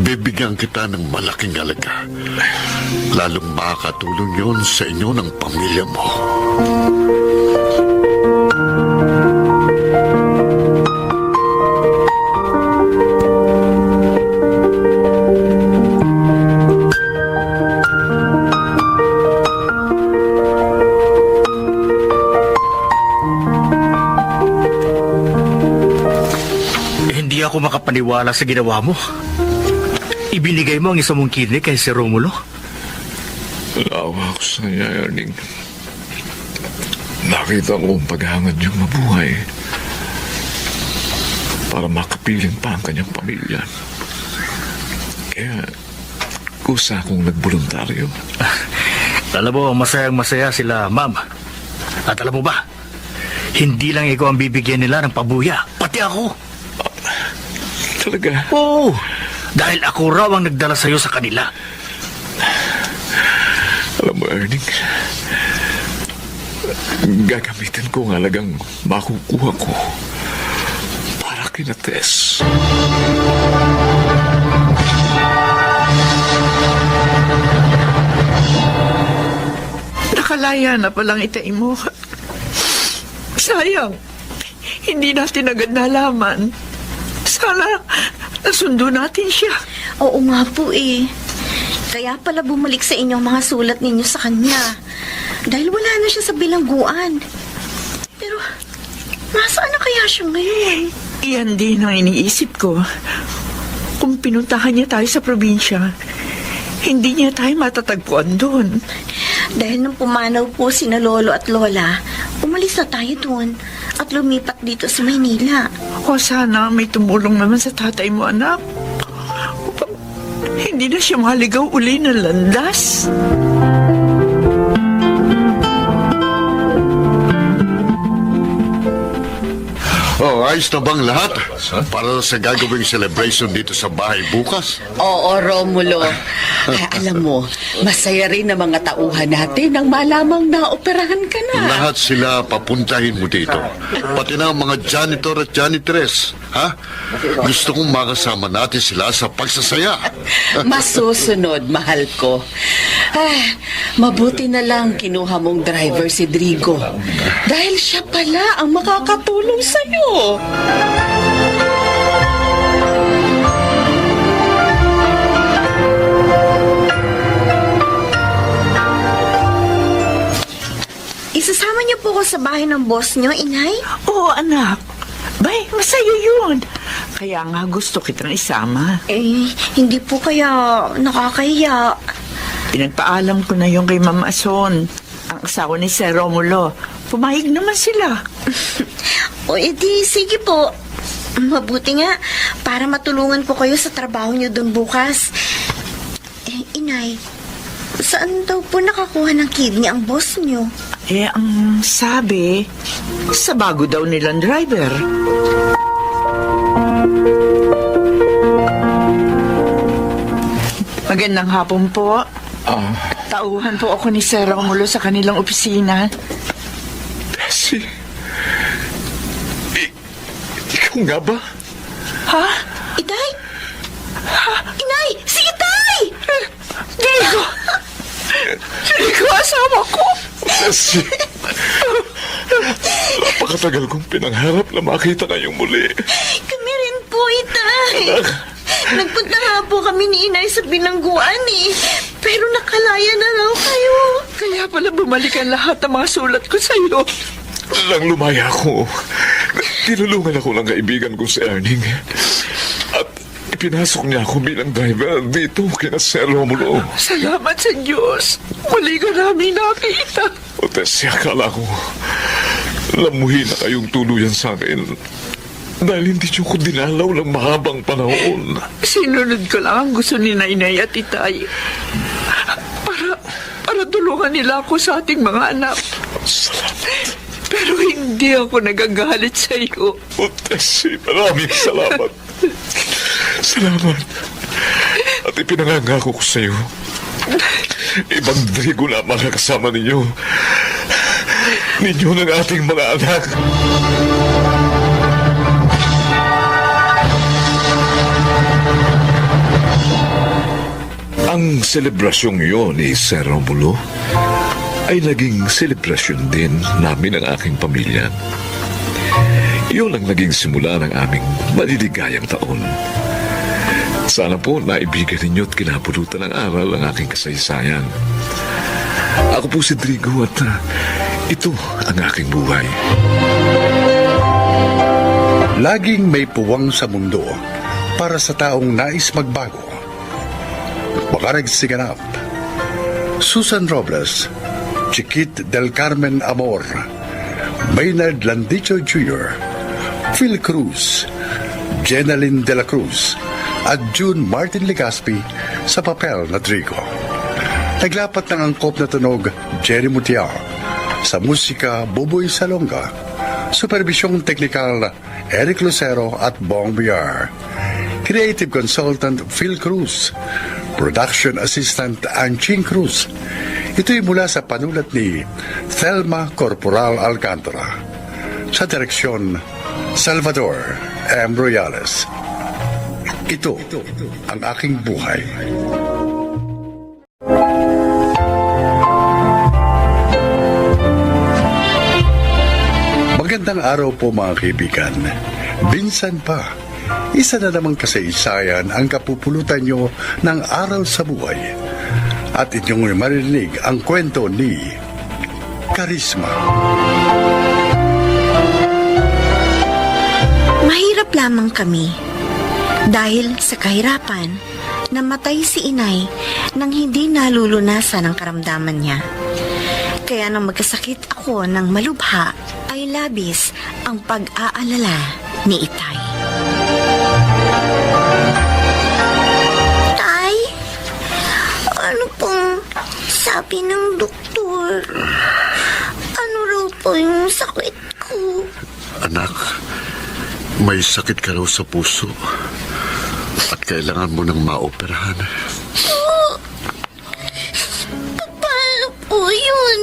Bibigyan kita ng malaking halaga. Lalong makakatulong yon sa inyo ng pamilya mo. Hindi ako makapaniwala sa ginawa mo. Ibinigay mo ang isa mong kidney kay si Romulo. Naawa ako sa kanya, Erning. Nakita ko ang paghangad niyang mabuhay para makapiling pa ang kanyang pamilya. Kaya kusa akong nagboluntaryo. Alam mo, masayang-masaya sila, ma'am. At alam mo ba, hindi lang ikaw ang bibigyan nila ng pabuya, pati ako. Talaga? Oo, dahil ako raw ang nagdala sa'yo sa kanila. Alam mo, Erning, gagamitin ko ang halagang makukuha ko para kina Tess. Nakalaya na palang itay mo. Sayang, hindi natin agad nalaman. Sana nasundo natin siya. Oo nga po eh. Kaya pala bumalik sa inyo ang mga sulat ninyo sa kanya. Dahil wala na siya sa bilangguan. Pero, nasaan na kaya siya ngayon? Iyan din ang iniisip ko. Kung pinuntahan niya tayo sa probinsya, hindi niya tayo matatagpuan doon. Dahil nung pumanaw po sina Lolo at Lola, umalis na tayo doon at lumipat dito sa Maynila. O sana may tumulong naman sa tatay mo, anak. Upang hindi na siya maligaw uli ng landas. Oh, ayos na bang lahat? Para sa gagawing celebration dito sa bahay bukas? Oo, Romulo. Ay, alam mo, masaya rin ang mga tauhan natin nang malamang naoperahan ka na. Lahat sila papuntahin mo dito. Pati na ang mga janitor at janitress. Ha? Gusto kong makasama natin sila sa pagsasaya. Masusunod, mahal ko. Ay, mabuti na lang kinuha mong driver si Drigo. Dahil siya pala ang makakatulong sa'yo. Isasama niyo po ko sa bahay ng boss niyo, Inay? Oo, anak. Bay, masaya yun. Kaya nga gusto kitang isama. Eh, hindi po kaya nakakahiya. Pinagpaalam ko na yung kay Mama Ason, ang asawa ni Sir Romulo. Pumayag naman sila. O edi, sige po. Mabuti nga, para matulungan ko kayo sa trabaho niyo doon bukas. Eh, Inay, saan daw po nakakuha ng kidney ang boss niyo? Eh, ang sabi, sa bago daw nilang driver. Magandang hapon po. Tauhan po ako ni Sir Romulo sa kanilang opisina. Tessie, ikaw nga ba? Ha? Itay? Inay! Sige, Tay! Diego! Diego, asawa ko! Tessie, napakatagal kong pinangharap na makita kayong muli. Kami rin po, Itay. Nagpunta nga po kami ni Inay sa binangguan eh. Pero nakalaya na raw kayo. Kaya pala bumalik ang lahat ng mga sulat ko sa'yo. Nang lumaya ako, tinulungan ako ng kaibigan ko si Erning. At ipinasok niya ako bilang driver dito kina Sir Romulo. Salamat sa Diyos. Muli ka namin nakita. O Tessie, akala ko lamuhin na kayong tuluyan sa akin dahil hindi niyo ko dinalaw ng mahabang panahon. Sinunod ko lang ang gusto ni Nainay at Itay. Para tulungan nila ako sa ating mga anak. Salamat. Pero hindi ako nagagalit sa iyo. O Tessie, maraming salamat. Salamat. At ipinangangako ko sa iyo, ibang drigo na mga kasama ninyo. Ninyo ng ating mga anak. Ang selebrasyong iyon ni Sir Romulo ay naging selebrasyon din namin ng aking pamilya. Iyon ang naging simula ng aming maliligayang taon. Sana po naibigan ninyo at kinapulutan ng aral ang aking kasaysayan. Ako po si Drigo at ito ang aking buhay. Laging may puwang sa mundo para sa taong nais magbago. Makarag Siganap, Susan Robles, Chiquit del Carmen Amor, Maynard Landicho Jr., Phil Cruz, Jenaline de la Cruz, at June Martin Legaspi sa papel na Drigo. Naglapat ng angkop na tunog Jerry Mutiao, sa musika Buboy Salonga, supervisyong teknikal Eric Lucero at Bong Biar, creative consultant Phil Cruz, production assistant Anching Cruz. Ito'y mula sa panulat ni Thelma Corporal Alcantara. Sa direksyon, Salvador M. Royales. Ito ang aking buhay. Magandang araw po mga kaibigan. Binsan pa, isa na namang kasaysayan ang kapupulutan nyo ng aral sa buhay. At inyong marinig ang kwento ni Karisma. Mahirap lamang kami. Dahil sa kahirapan, namatay si Inay nang hindi nalulunasan ang karamdaman niya. Kaya nang magkasakit ako ng malubha, ay labis ang pag-aalala ni Itay. Tay, ano pong sabi ng doktor? Ano raw po yung sakit ko? Anak, may sakit ka raw sa puso at kailangan mo nang maoperahan. Paano po yun?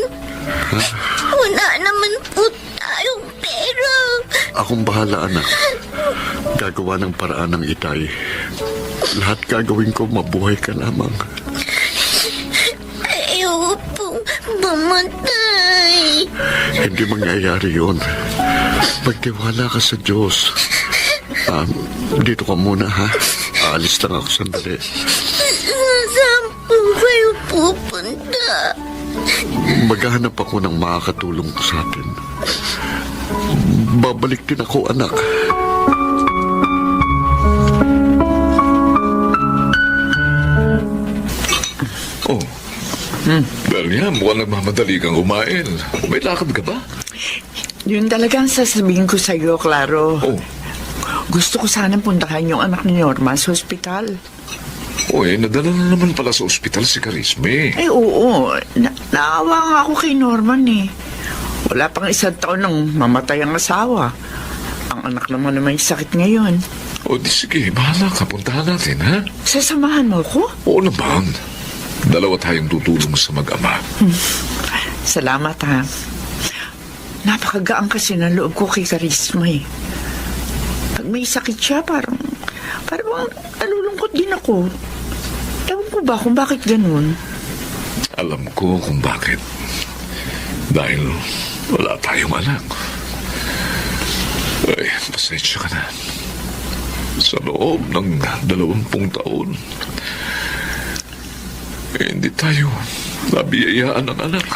Wala naman po tayong pera. Akong bahala, anak. Gagawa ng paraan ng Itay. Lahat gagawin ko, mabuhay ka lamang. Ayaw pong mamatay. Hindi mangyayari yun. Magtiwala ka sa Diyos. Dito ka muna, ha? Aalis lang ako sandali. Saan po kayo pupunta? Maghahanap ako ng makakatulong sa atin. Babalik din ako, anak. Oh. Delia, mukhang nagmamadali kang kumain. May lakad ka ba? Yun talagang sasabihin ko sa iyo, Claro. Oh. Gusto ko sanang puntahan yung anak ni Norma sa ospital. Nadala na naman pala sa ospital si Karisme. Oo. Naawa nga ako kay Norman eh. Wala pang 1 taon nang mamatay ang asawa. Ang anak naman may sakit ngayon. Di sige, bahala ka. Puntahan natin, ha? Sasamahan mo ko? Oo naman. 2 tayong tutulong sa mag-ama. Salamat ha. Napakagaan kasi ng loob ko kay Karisma eh. Pag may sakit siya, parang nalulungkot din ako. Ewan ko ba kung bakit ganun? Alam ko kung bakit. Dahil wala tayong anak. Ay, pasensya ka na. Sa loob ng 20 taon, hindi tayo nabiyayaan ng anak.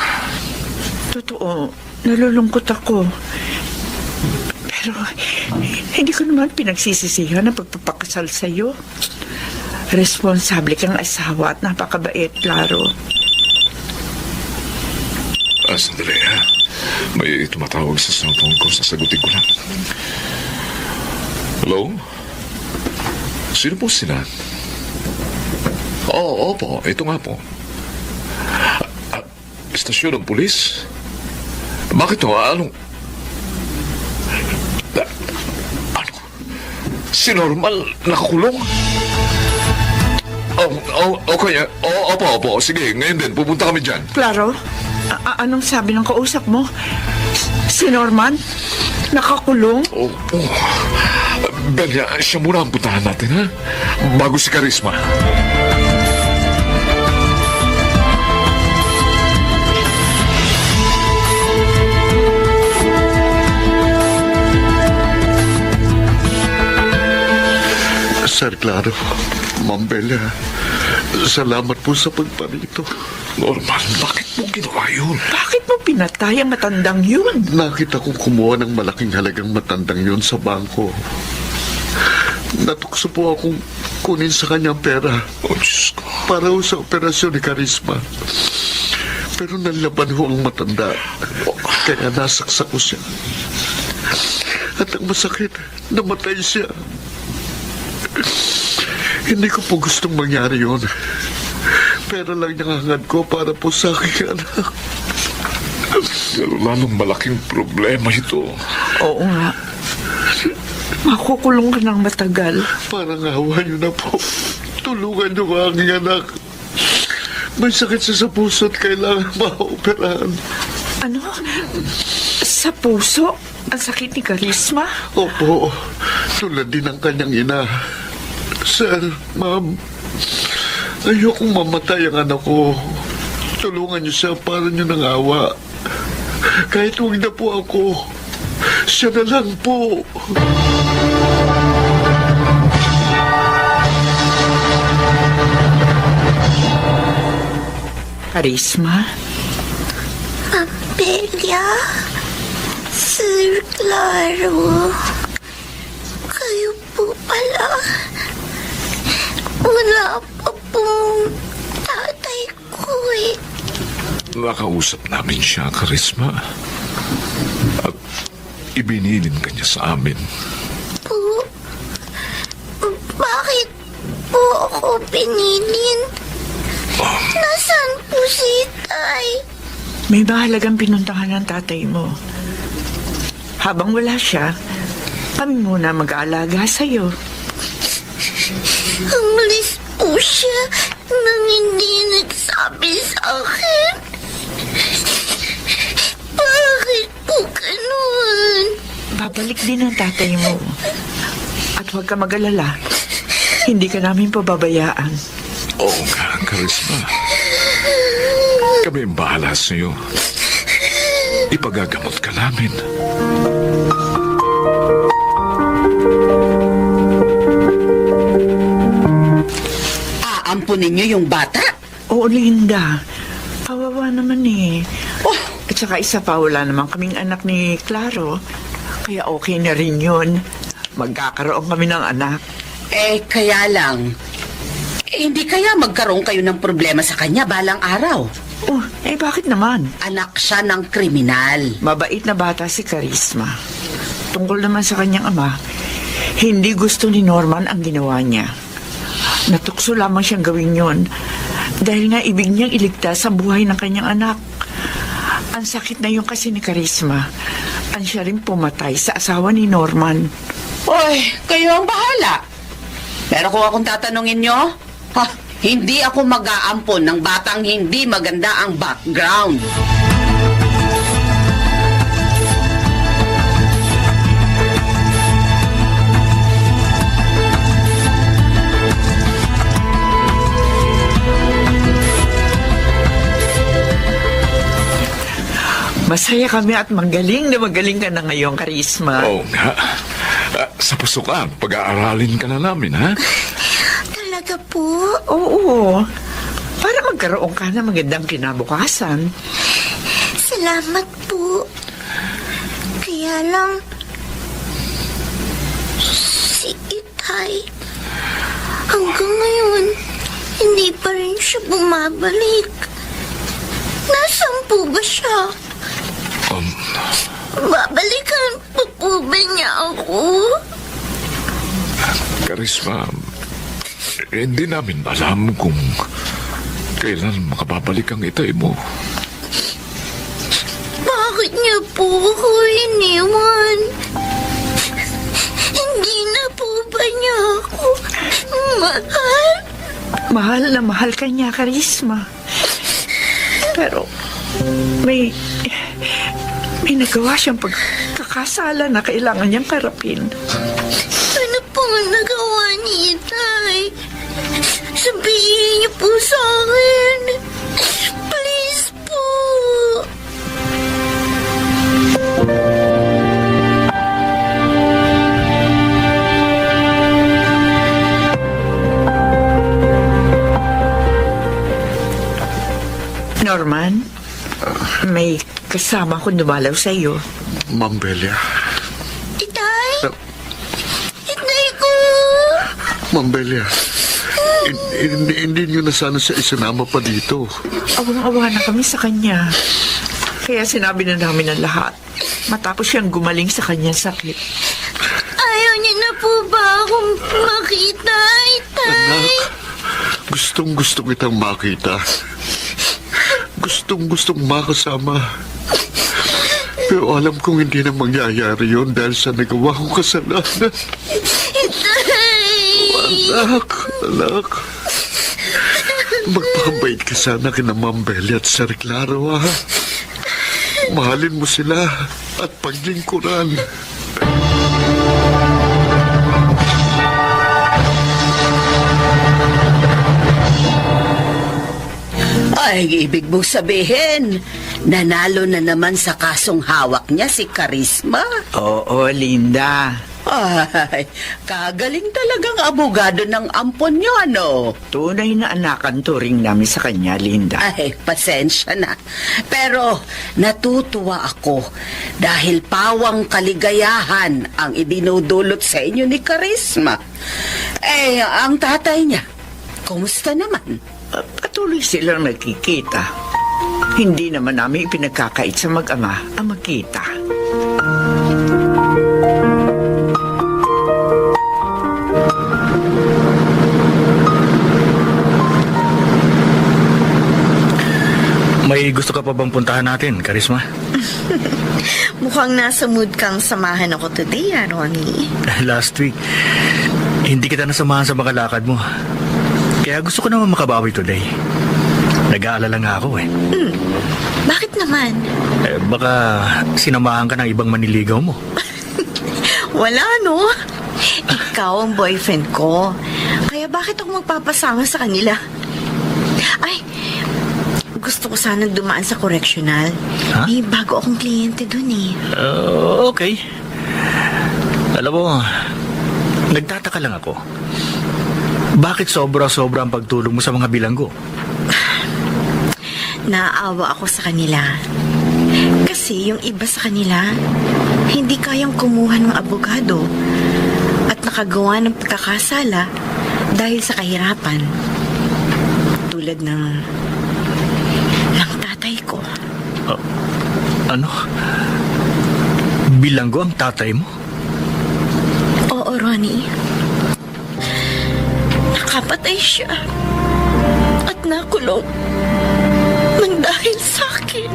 Totoo, nalulungkot ako. Pero hindi ko naman pinagsisisihan ang pagpapakasal sa'yo. Responsable kang asawa at napakabait, Claro. Sandali, ha? May tumatawag sa cellphone ko. Sasagutin ko lang. Hello? Sino po sila? Oo, opo. Ito nga po. Istasyon ng pulis? Bakit to? Ano? Si Normal nakakulong? Okay. Opo. Sige, ngayon din. Pupunta kami dyan. Claro, anong sabi ng kausap mo? Si Norman? Nakakulong? Belia, siya muna ang puntahan natin, ha? Bago si Karisma. Sir Claro, Ma'am Bella, salamat po sa pagparito. Norman, bakit mo ginawa yun? Bakit mo pinatay ang matandang yun? Nakita kong kumuha ng malaking halagang matandang yun sa bangko. Natukso po akong kunin sa kanyang pera Oh, Diyos ko. para ho sa operasyon ni Karisma. Pero nalaban ho ang matanda, kaya nasaksak ko siya. At ang masakit, namatay siya. Hindi ko po gustong mangyari yun. Pera lang nangangad ko para po sa aking anak. Pero lalong malaking problema ito. Oo nga. Makukulong ka ng matagal. Parang awa niyo na po. Tulungan niyo ang aking anak. May sakit siya sa puso at kailangan maoperahan. Ano? Sa puso? Ang sakit ni Karisma? Opo, tulad din ng kanyang ina. Sir, ma'am, ayokong mamatay ang anak ko. Tulungan niyo siya para niyo ng awa. Kahit huwag na po ako, siya na lang po. Karisma? Amelia? Sir Claro? Kayo po pala. Wala pa pong tatay ko eh. Nakausap namin siya, Karisma. At ibinilin ka niya sa amin. Po? Bakit po ako pinilin? Nasaan po si Tay? May mahalagang pinuntahan ng tatay mo. Habang wala siya, kami muna mag-aalaga sa'yo. Umalis po siya nang hindi nagsabi sa akin. Bakit po ganun? Babalik din ang tatay mo. At huwag ka mag-alala. Hindi ka namin pababayaan. Oo nga, Karisma. Kami ang bahala sa'yo. Ipagagamot ka namin. Aampunin niyo yung bata? Oo, Linda. Kawawa naman eh. At saka isa pa, wala naman kaming anak ni Claro. Kaya okay na rin yun. Magkakaroon kami ng anak. Kaya lang, hindi kaya magkaroon kayo ng problema sa kanya balang araw? Oh, bakit naman? Anak siya ng kriminal. Mabait na bata si Karisma. Tungkol naman sa kanyang ama, hindi gusto ni Norman ang ginawa niya. Natukso lamang siyang gawin yon dahil nga ibig niyang iligtas ang buhay ng kanyang anak. Ang sakit na yung kasi ni Karisma. Ang siya rin pumatay sa asawa ni Norman. Oy, kayo ang bahala. Pero kung akong tatanungin nyo, hindi ako mag-aampon ng batang hindi maganda ang background. Masaya kami at magaling na magaling ka na ngayon, Karisma. Oo nga. Sa pasukan, pag-aaralin ka na namin, ha? Talaga po? Oo. Para magkaroon ka ng magandang kinabukasan. Salamat po. Kaya lang, si Itay, hanggang ngayon, hindi pa rin siya bumabalik. Nasaan po ba siya? Babalikan pa po ba niya ako? Karisma, hindi namin alam kung kailan makababalik ang itay mo. Bakit niya po ako iniwan? Hindi na po ba niya ako mahal? Mahal na mahal ka niya, Karisma. Pero may nagawa siyang pagkakasala na kailangan niyang karapin. Ano pong nagawa ni Itay? Sabihin niyo po sa akin. Please po. Norman, may kasama akong dumalaw sa iyo. Ma'am Belia. Itay? Itay ko. Ma'am Belia. Hindi nyo na sana siya isinama pa dito. Awang-awa na kami sa kanya. Kaya sinabi na namin ang lahat. Matapos siyang gumaling sa kanyang sakit. Ayaw niya na po ba akong makita, Itay? Anak, gustong-gusto kitang makita. Gustong-gustong makasama. Pero alam kong hindi na mangyayari yun dahil sa nagawa kong kasalanan. Anak. Magpakabait ka sana kina Ma'am Belia at Sir Claro, ha? Mahalin mo sila at paglingkuran. Ay, ibig mong sabihin, nanalo na naman sa kasong hawak niya si Karisma. Oo, Linda. Ay, kagaling talagang abogado ng ampon niyo, ano? Tunay na anak ang turing namin sa kanya, Linda. Ay, pasensya na. Pero natutuwa ako dahil pawang kaligayahan ang idinudulot sa inyo ni Karisma. Eh, ang tatay niya, kumusta naman? Patuloy silang nagkikita. Hindi naman namin ipinagkakait sa mag-ama ang magkita. May gusto ka pa bang puntahan natin, Karisma? Mukhang nasa mood kang samahan ako today, Ronnie. Last week, hindi kita nasamahan sa mga lakad mo. Kaya gusto ko naman makabawi today. Nag-aalala nga ako eh. Bakit naman? Baka sinamahan ka ng ibang maniligaw mo. Wala, no? Ikaw ang boyfriend ko. Kaya bakit ako magpapasama sa kanila? Ay, gusto ko sanang dumaan sa correctional. Ha? May bago akong kliyente dun eh. Okay. Alam mo, nagtataka lang ako. Bakit sobra-sobra ang pagtulong mo sa mga bilanggo? Naaawa ako sa kanila. Kasi yung iba sa kanila, hindi kayang kumuha ng abogado at nakagawa ng pagkakasala dahil sa kahirapan. Tulad ng tatay ko. Ano? Bilanggo ang tatay mo? Oo, Ronnie. Nakapatay siya at nakulong nang dahil sa akin.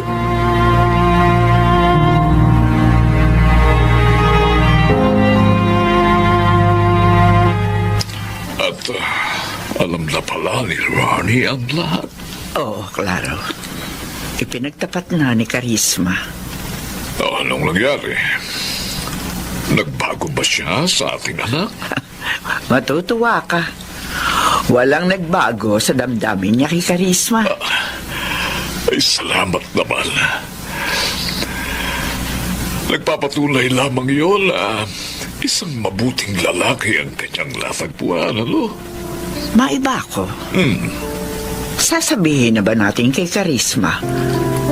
At alam na pala ni Ronnie ang lahat. Oo, klaro. Ipinagtapat na ni Karisma. Anong nangyari? Nagbago ba siya sa ating anak? Matutuwa ka. Walang nagbago sa damdamin niya kay Karisma. Ay, salamat naman. Nagpapatunay lamang yun Isang mabuting lalaki ang kanyang latagpuan, ano? Maiba ako. Sasabihin na ba natin kay Karisma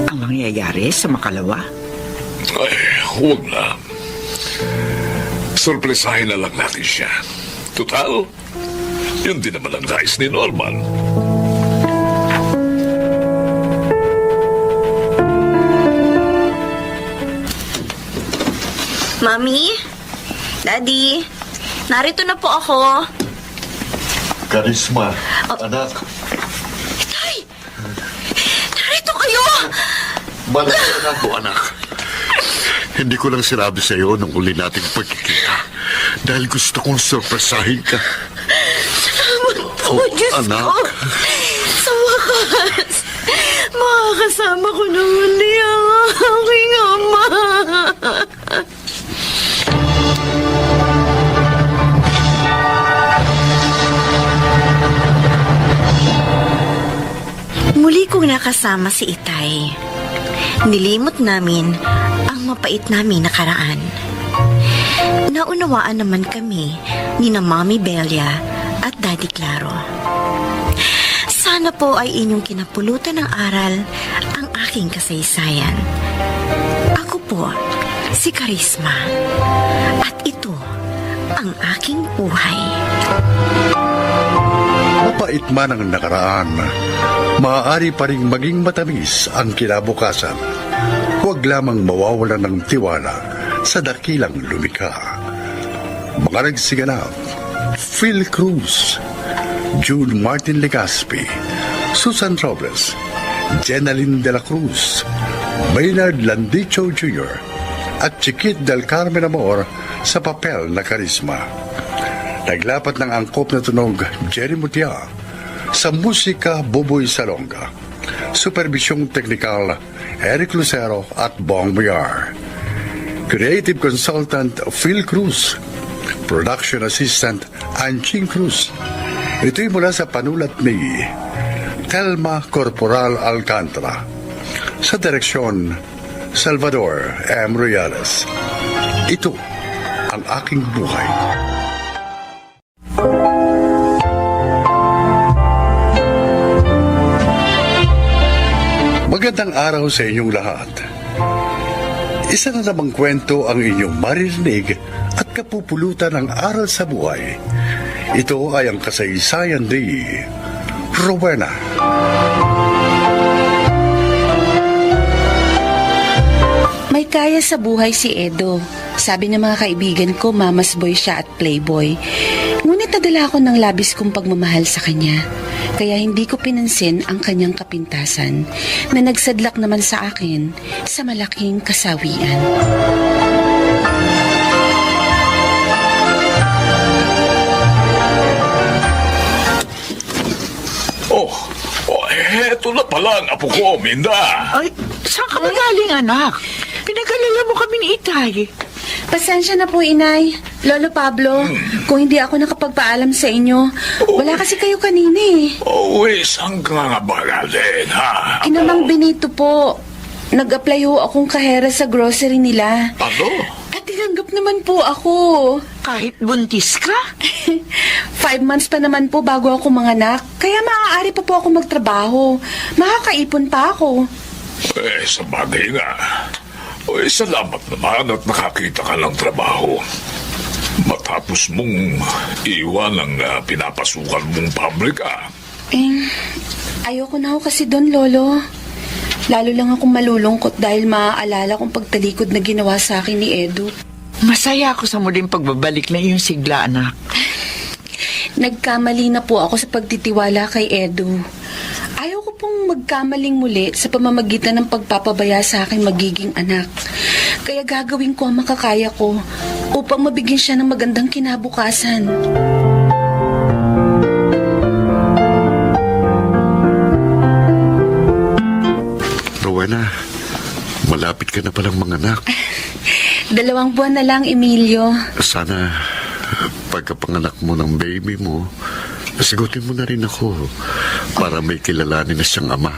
ang mangyayari sa makalawa? Ay, huwag na. Sorpresahin na lang natin siya. Total, yun din naman ang nais ni Norman. Mami? Daddy? Narito na po ako. Karisma, anak. Tay! Narito kayo! Malaki na ako, anak. Hindi ko lang sinabi sa iyo nung uli nating pagkikita. Dahil gusto kong sorpresahin ka. Salamat po, Diyos anak. ko. Sa wakas, makakasama ko na muli ang aking ama. Muli kong nakasama si Itay. Nilimot namin ang mapait naming nakaraan. Naunawaan naman kami ni na Mami Belia at Daddy Claro. Sana po ay inyong kinapulutan ng aral ang aking kasaysayan. Ako po, si Karisma. At ito ang aking buhay. Mapait man ang nakaraan, maaari pa rin maging matamis ang kinabukasan. Huwag lamang mawawalan ng tiwala sa dakilang lumikha. Mga nagsiganap, Phil Cruz, June Martin Legaspi, Susan Robles, Jenaline de la Cruz, Maynard Landicho Jr., at Chiquit del Carmen Amor sa papel na Karisma. Naglapat ng angkop na tunog Jerry Mutia, sa musika Buboy Salonga, supervisyong teknikal Eric Lucero at Bong Villar, creative consultant Phil Cruz, production assistant Anching Cruz. Ito'y mula sa panulat ni Telma Corporal Alcantara, sa direksyon Salvador M. Reales. Ito ang aking buhay. Magandang araw sa inyong lahat. Isa na namang kwento ang inyong maririnig at kapupulutan ng aral sa buhay. Ito ay ang kasaysayan ni Rowena. May kaya sa buhay si Edo. Sabi ng mga kaibigan ko, mamas boy siya at playboy. Ngunit nadala ako ng labis kong pagmamahal sa kanya. Kaya hindi ko pinansin ang kanyang kapintasan na nagsadlak naman sa akin sa malaking kasawian. Eto na pala ang apo ko, Minda. Ay, saan ka magaling, anak? Pinag-alala mo kami ni Itay. Pasensya na po, Inay. Lolo Pablo, kung hindi ako nakapagpaalam sa inyo, wala kasi kayo kanina eh. Saan ka nga ba galing, ha? Kinamang Benito po. Nag-apply ho akong kahera sa grocery nila. Ano? At tinanggap naman po ako. Kahit buntis ka? 5 months pa naman po bago ako manganak. Kaya maaari pa po ako magtrabaho. Makakaipon pa ako. Sa bagay nga. Salamat naman at nakakita ka ng trabaho. Matapos mong iwan ang pinapasukan mong pabrika. Ayoko na ho kasi doon, Lolo. Lalo lang akong malulungkot dahil maaalala kong pagtalikod na ginawa sa akin ni Edo. Masaya ako sa muling pagbabalik na iyong sigla, anak. Nagkamali na po ako sa pagtitiwala kay Edo. Ayaw ko pong magkamaling muli sa pamamagitan ng pagpapabaya sa aking magiging anak. Kaya gagawin ko ang makakaya ko upang mabigyan siya ng magandang kinabukasan. Rowena, malapit ka na palang manganak. 2 buwan na lang, Emilio. Sana pagkapanganak mo ng baby mo, sigutin mo na rin ako para may kilalanin na siyang ama.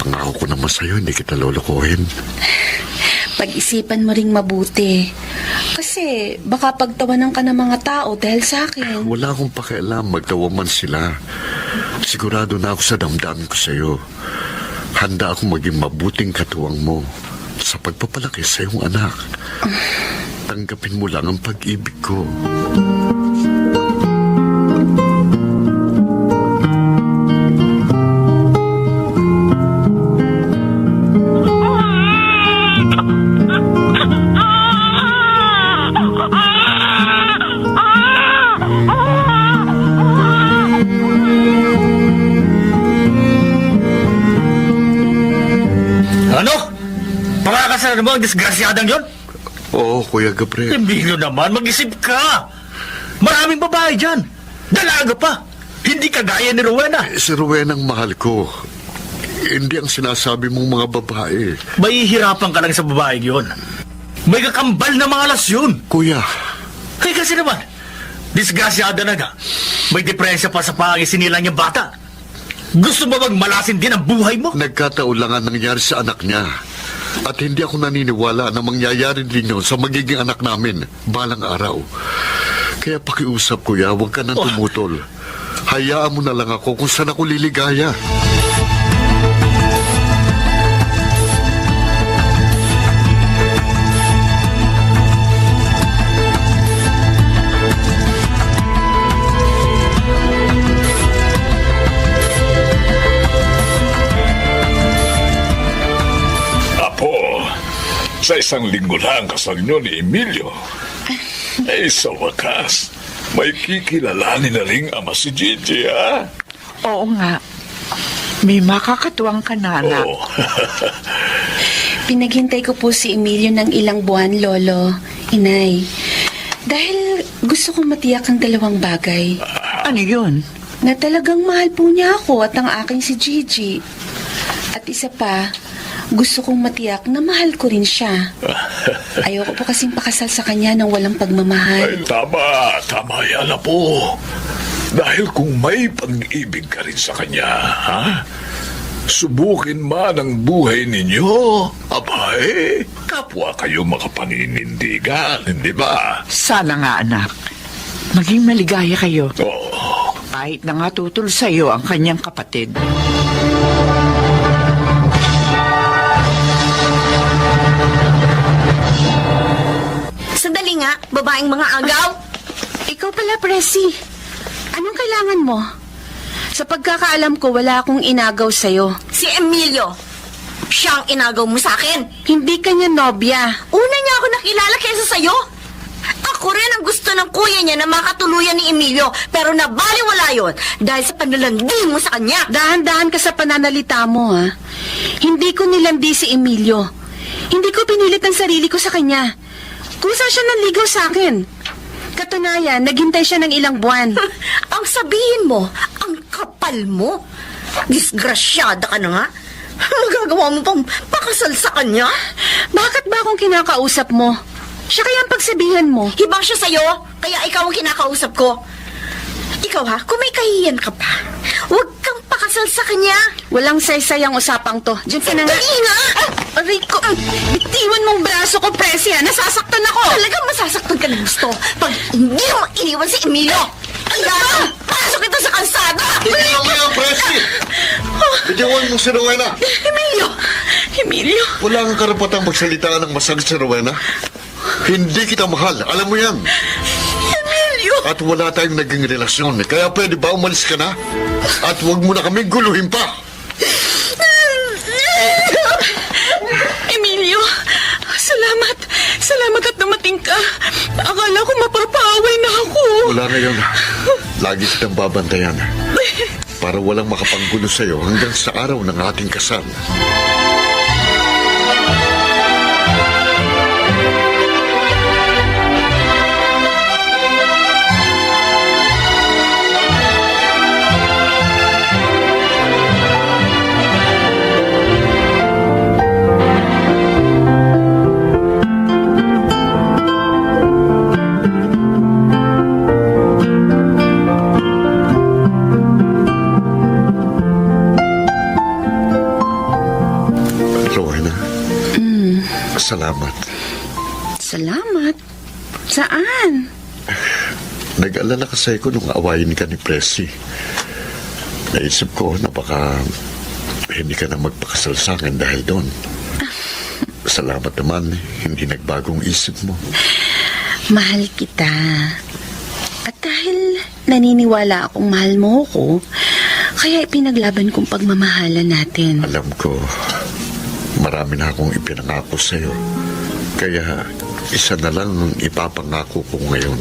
Pangako ko naman sa'yo, hindi kita lolokohin. Pag-isipan mo ring mabuti. Kasi baka pagtawanan ka ng mga tao dahil sa akin. Wala akong pakialam, magtawa man sila. Sigurado na ako sa damdamin ko sa'yo. Handa akong maging mabuting katuwang mo sa pagpapalaki sa iyong anak. Tanggapin mo lang ang pag-ibig ko. Ano? Pakakasal mo ang disgrasyadang yon? Oo, Kuya Gabriel. Emilio naman, mag-isip ka. Maraming babae dyan. Dalaga pa. Hindi kagaya ni Rowena. Si Rowena ang mahal ko. Hindi ang sinasabi mong mga babae. Mahihirapan ka lang sa babae yon. May kakambal na mga alas yun. Kuya, Ay kasi naman, disgrasyada na nga. May depresya pa sa pangisinilang niyang bata. Gusto mo bang malasin din ang buhay mo? nagkataon lang ang nangyari sa anak niya. At hindi ako naniniwala na mangyayari din yun sa magiging anak namin balang araw. Kaya pakiusap, Kuya, huwag ka nang tumutol. Hayaan mo na lang ako kung saan ako liligaya. Apo, sa isang linggo lang kasal niyo ni Emilio. Sa wakas, may kikilalanin na ring ama si Gigi, ha? Oo nga. May makakatuwang ka na, anak. Oo. Pinaghintay ko po si Emilio ng ilang buwan, Lolo, Inay. Dahil gusto kong matiyak ang dalawang bagay. Ano yun? Na talagang mahal po niya ako at ang aking si Gigi. At isa pa, gusto kong matiyak na mahal ko rin siya. Ayoko po kasing pakasal sa kanya ng walang Ay, pagmamahal. tama yan, Apo. Dahil kung may pag-ibig ka rin sa kanya, ha? Subukin man ang buhay ninyo. Abay, kapwa kayo makapaninindigan, hindi ba? Sana nga, anak. Maging maligaya kayo. Oo. Kahit na nga tutol sa'yo ang kanyang kapatid. Sandali nga, babaeng mga agaw. Ikaw pala, Presi. Anong kailangan mo? Sa pagkakaalam ko, wala akong inagaw sa'yo. Si Emilio. Siya ang inagaw mo sa akin. Hindi kanya nobya. Una niya ako nakilala kaysa sa'yo. Ako rin ang gusto ng kuya niya na makatuluyan ni Emilio, pero nabaliwala yun dahil sa panlalandi mo sa kanya. Dahan-dahan ka sa pananalita mo, ha? Hindi ko nilandi si Emilio. Hindi ko pinilit ang sarili ko sa kanya. Kusa siya nanligaw sa akin. Katunayan, naghintay siya ng ilang buwan. Ang sabihin mo, ang kapal mo. Disgrasyada ka na nga. Magagawa mo pang pakasal sa kanya? Bakit ba akong kinakausap mo? Siya kaya ang pagsabihan mo. Hibang siya sa'yo, kaya ikaw ang kinakausap ko. Ikaw ha, kung may kahiyan ka pa, huwag kang pakasal sa kanya. Walang saysay ang usapang to. Diyan ka na nga. Dali nga! Rico, bitiwan mong braso ko, Presi, ha? Nasasaktan ako. Talagang masasaktan ka ng gusto pag hindi mo iniwan si Emilio. Kaya, pasok ito sa kalsada! Tingnan mo yung Presi! Bitiwan mo si Rowena! Emilio! Emilio. Wala kang karapatang magsalita ng masakit si Rowena. Hindi kita mahal, alam mo yan. Emilio! At wala tayong naging relasyon, kaya pwede ba umalis ka na? At huwag mo na kaming guluhin pa. Emilio, salamat. Salamat at dumating ka. Akala ko mapapaaway na ako. Wala na yun. Lagi kitang babantayan. Para walang makapanggulo sa'yo hanggang sa araw ng ating kasal. Rowena, salamat. Salamat. Saan? Nag-alala kasi ako nung awayin ka ni Presi. Naisip ko na baka hindi ka na magpakasal sa akin dahil doon. Salamat naman, hindi nagbagong isip mo. Mahal kita. At dahil naniniwala akong mahal mo ko, kaya ipinaglaban kong pagmamahalan natin. Alam ko, marami na akong ipinangako sa'yo. Kaya isa na lang ang ipapangako ko ngayon.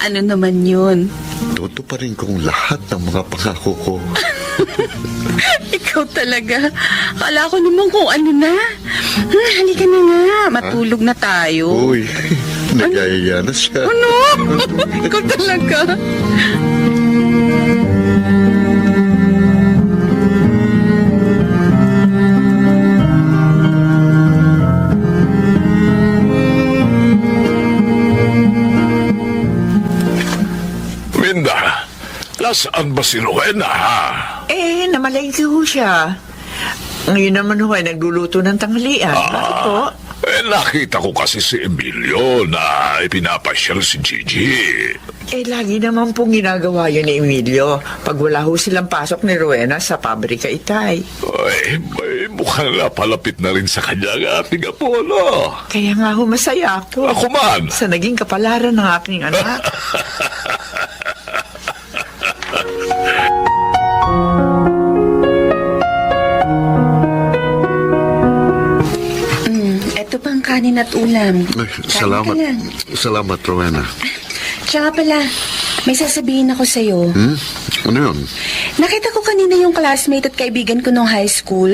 Ano naman yun? Tutuparin kong lahat ng mga pangako ko. Ikaw talaga. Kala ko naman kung ano na. Halika na nga. Matulog na tayo. Uy, nagayaya na siya. Ano? Ikaw talaga. Minda, nasaan ba si Rowena, ha? Namalengke ho siya. Ngayon naman ho ay nagluluto ng tanghalian. Bakit po? Nakita ko kasi si Emilio na ipinapasyal si Gigi. Lagi naman pong ginagawa yun ni Emilio pag wala ho silang pasok ni Rowena sa pabrika, Itay. Ay, may mukhang napalapit na rin sa kanya ang ating Apollo. Kaya nga ho masaya ako. Ako man. Sa naging kapalaran ng aking anak. Ito pang kanin at ulam. Ay, Kain salamat. ka lang. Salamat, Rowena. Tsaka pala, may sasabihin ako sa'yo. Ano yun? Nakita ko kanina yung classmate at kaibigan ko nung high school.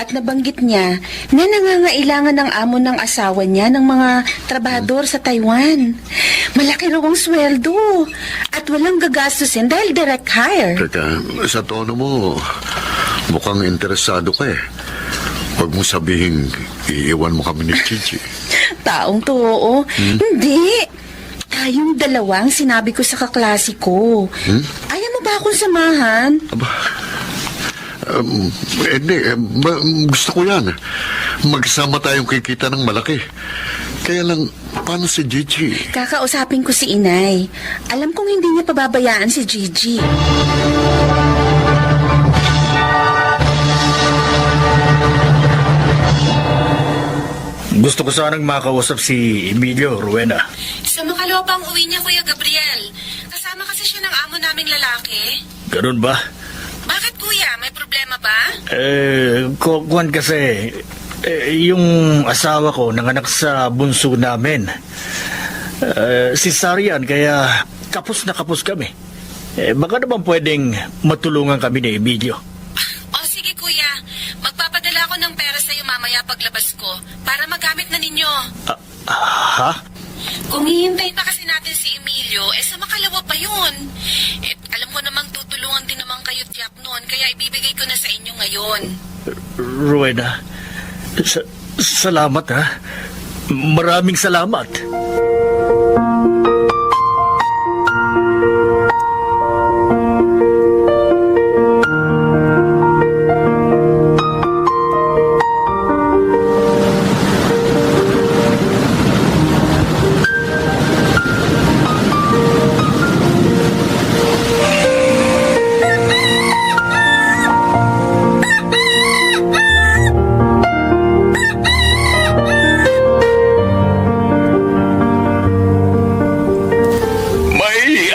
At nabanggit niya na nangangailangan ng amo ng asawa niya ng mga trabahador sa Taiwan. Malaki raw ang sweldo. At walang gagastusin dahil direct hire. Teka, sa tono mo, mukhang interesado ka eh. Huwag mo sabihin, iiwan mo kami ni Gigi. Taong to, oo. Hindi. Tayong dalawang sinabi ko sa kaklase ko. Ayaw mo ba akong samahan? Aba, hindi. Gusto ko yan. Magsama tayong kikita ng malaki. Kaya lang, paano si Gigi? Kakausapin ko si Inay. Alam kong hindi niya pababayaan si Gigi. Gusto ko sanang makausap si Emilio, Rowena. Sa makalawa pang uwi niya, Kuya Gabriel. Kasama kasi siya ng amo naming lalaki. Ganun ba? Bakit, Kuya? May problema ba? Kuwan kasi, yung asawa ko nanganak sa bunso namin. Cesarean, kaya kapos na kapos kami. Baka naman pwedeng matulungan kami ni Emilio. O sige, Kuya. Magpapadala ako ng pera sa'yo mamaya paglabas ko para magamit na ninyo. Ha? Kung hihintayin pa kasi natin si Emilio, sa makalawa pa yun. Alam ko namang tutulungan din naman kayo tiyak noon, kaya ibibigay ko na sa inyo ngayon. Rowena, salamat ha. Maraming salamat.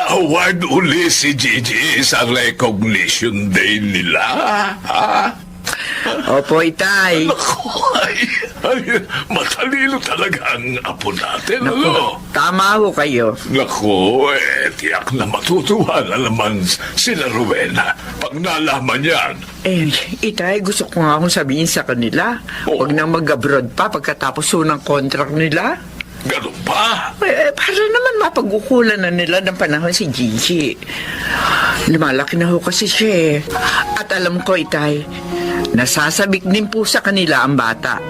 Award uli si Gigi sa recognition day nila. Ha? Opo, Itay. Naku, ay, matalino talaga ang apo natin, ano? Tama ho kayo. Naku, tiyak na matutuwa na naman sila Rowena pag nalaman yan. Itay, gusto ko nga akong sabihin sa kanila. Huwag nang mag-abroad pa pagkatapos ho ng contract nila. Ganun ba? Para naman mapag-ukulan na nila ng panahon si Gigi. Lumalaki na ho kasi siya eh. At alam ko, Itay, nasasabik din po sa kanila ang bata.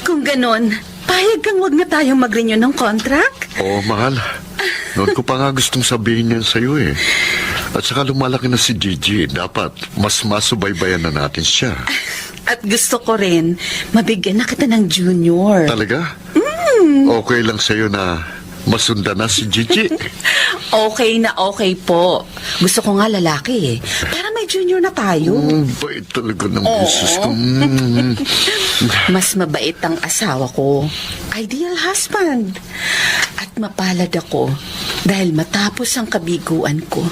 Kung ganon, payag kang wag na tayong mag-renew ng contract? Oo, mahal. Noon ko pa nga gustong sabihin yan sa'yo eh. At saka lumalaki na si Gigi. Dapat mas masubaybayan na natin siya. At gusto ko rin, mabigyan na kita ng junior. Talaga? Okay lang sa'yo na masundan na si Gigi. Okay na okay po. Gusto ko nga lalaki eh. Para may junior na tayo. Bait talaga ng Oo. business ko. Mas mabait ang asawa ko. Ideal husband. At mapalad ako dahil matapos ang kabiguan ko,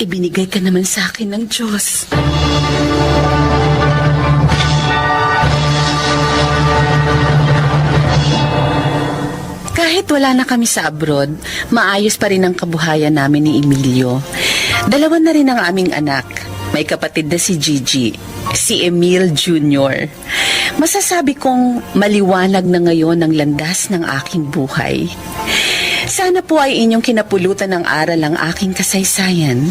ibinigay ka naman sa akin ng Diyos. Kahit wala na kami sa abroad, maayos pa rin ang kabuhayan namin ni Emilio. Dalawa na rin ang aming anak. May kapatid na si Gigi, si Emil Jr. Masasabi kong maliwanag na ngayon ang landas ng aking buhay. Sana po ay inyong kinapulutan ng aral ang aking kasaysayan.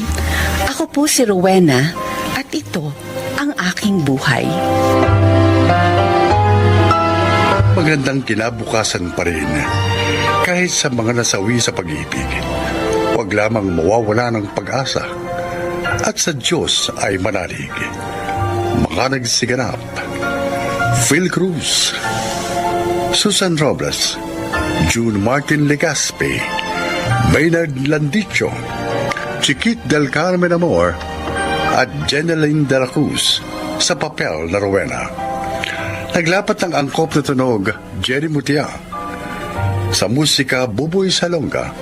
Ako po si Rowena at ito ang aking buhay. Magandang kinabukasan pa rin. Kahit sa mga nasawi sa pag-ibig, huwag lamang mawawala ng pag-asa. At sa Diyos ay manalig. Mga nagsiganap: Phil Cruz, Susan Robles, June Martin Legaspi, Maynard Landicho, Chiquit del Carmen Amor, at Jeneline de la Cruz sa papel na Rowena. Naglapat ng angkop na tunog, Jerry Mutia. Sa musika, Buboy Salonga.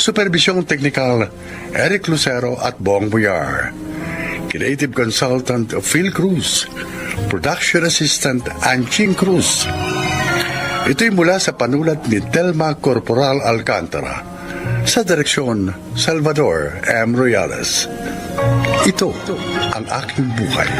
Supervisyong teknikal, Eric Lucero at Bong Buyar. Creative Consultant, Phil Cruz. Production Assistant, Anching Cruz. Ito'y mula sa panulat ni Telma Corporal Alcantara. Sa direksyon, Salvador M. Royales. Ito ang aking buhay.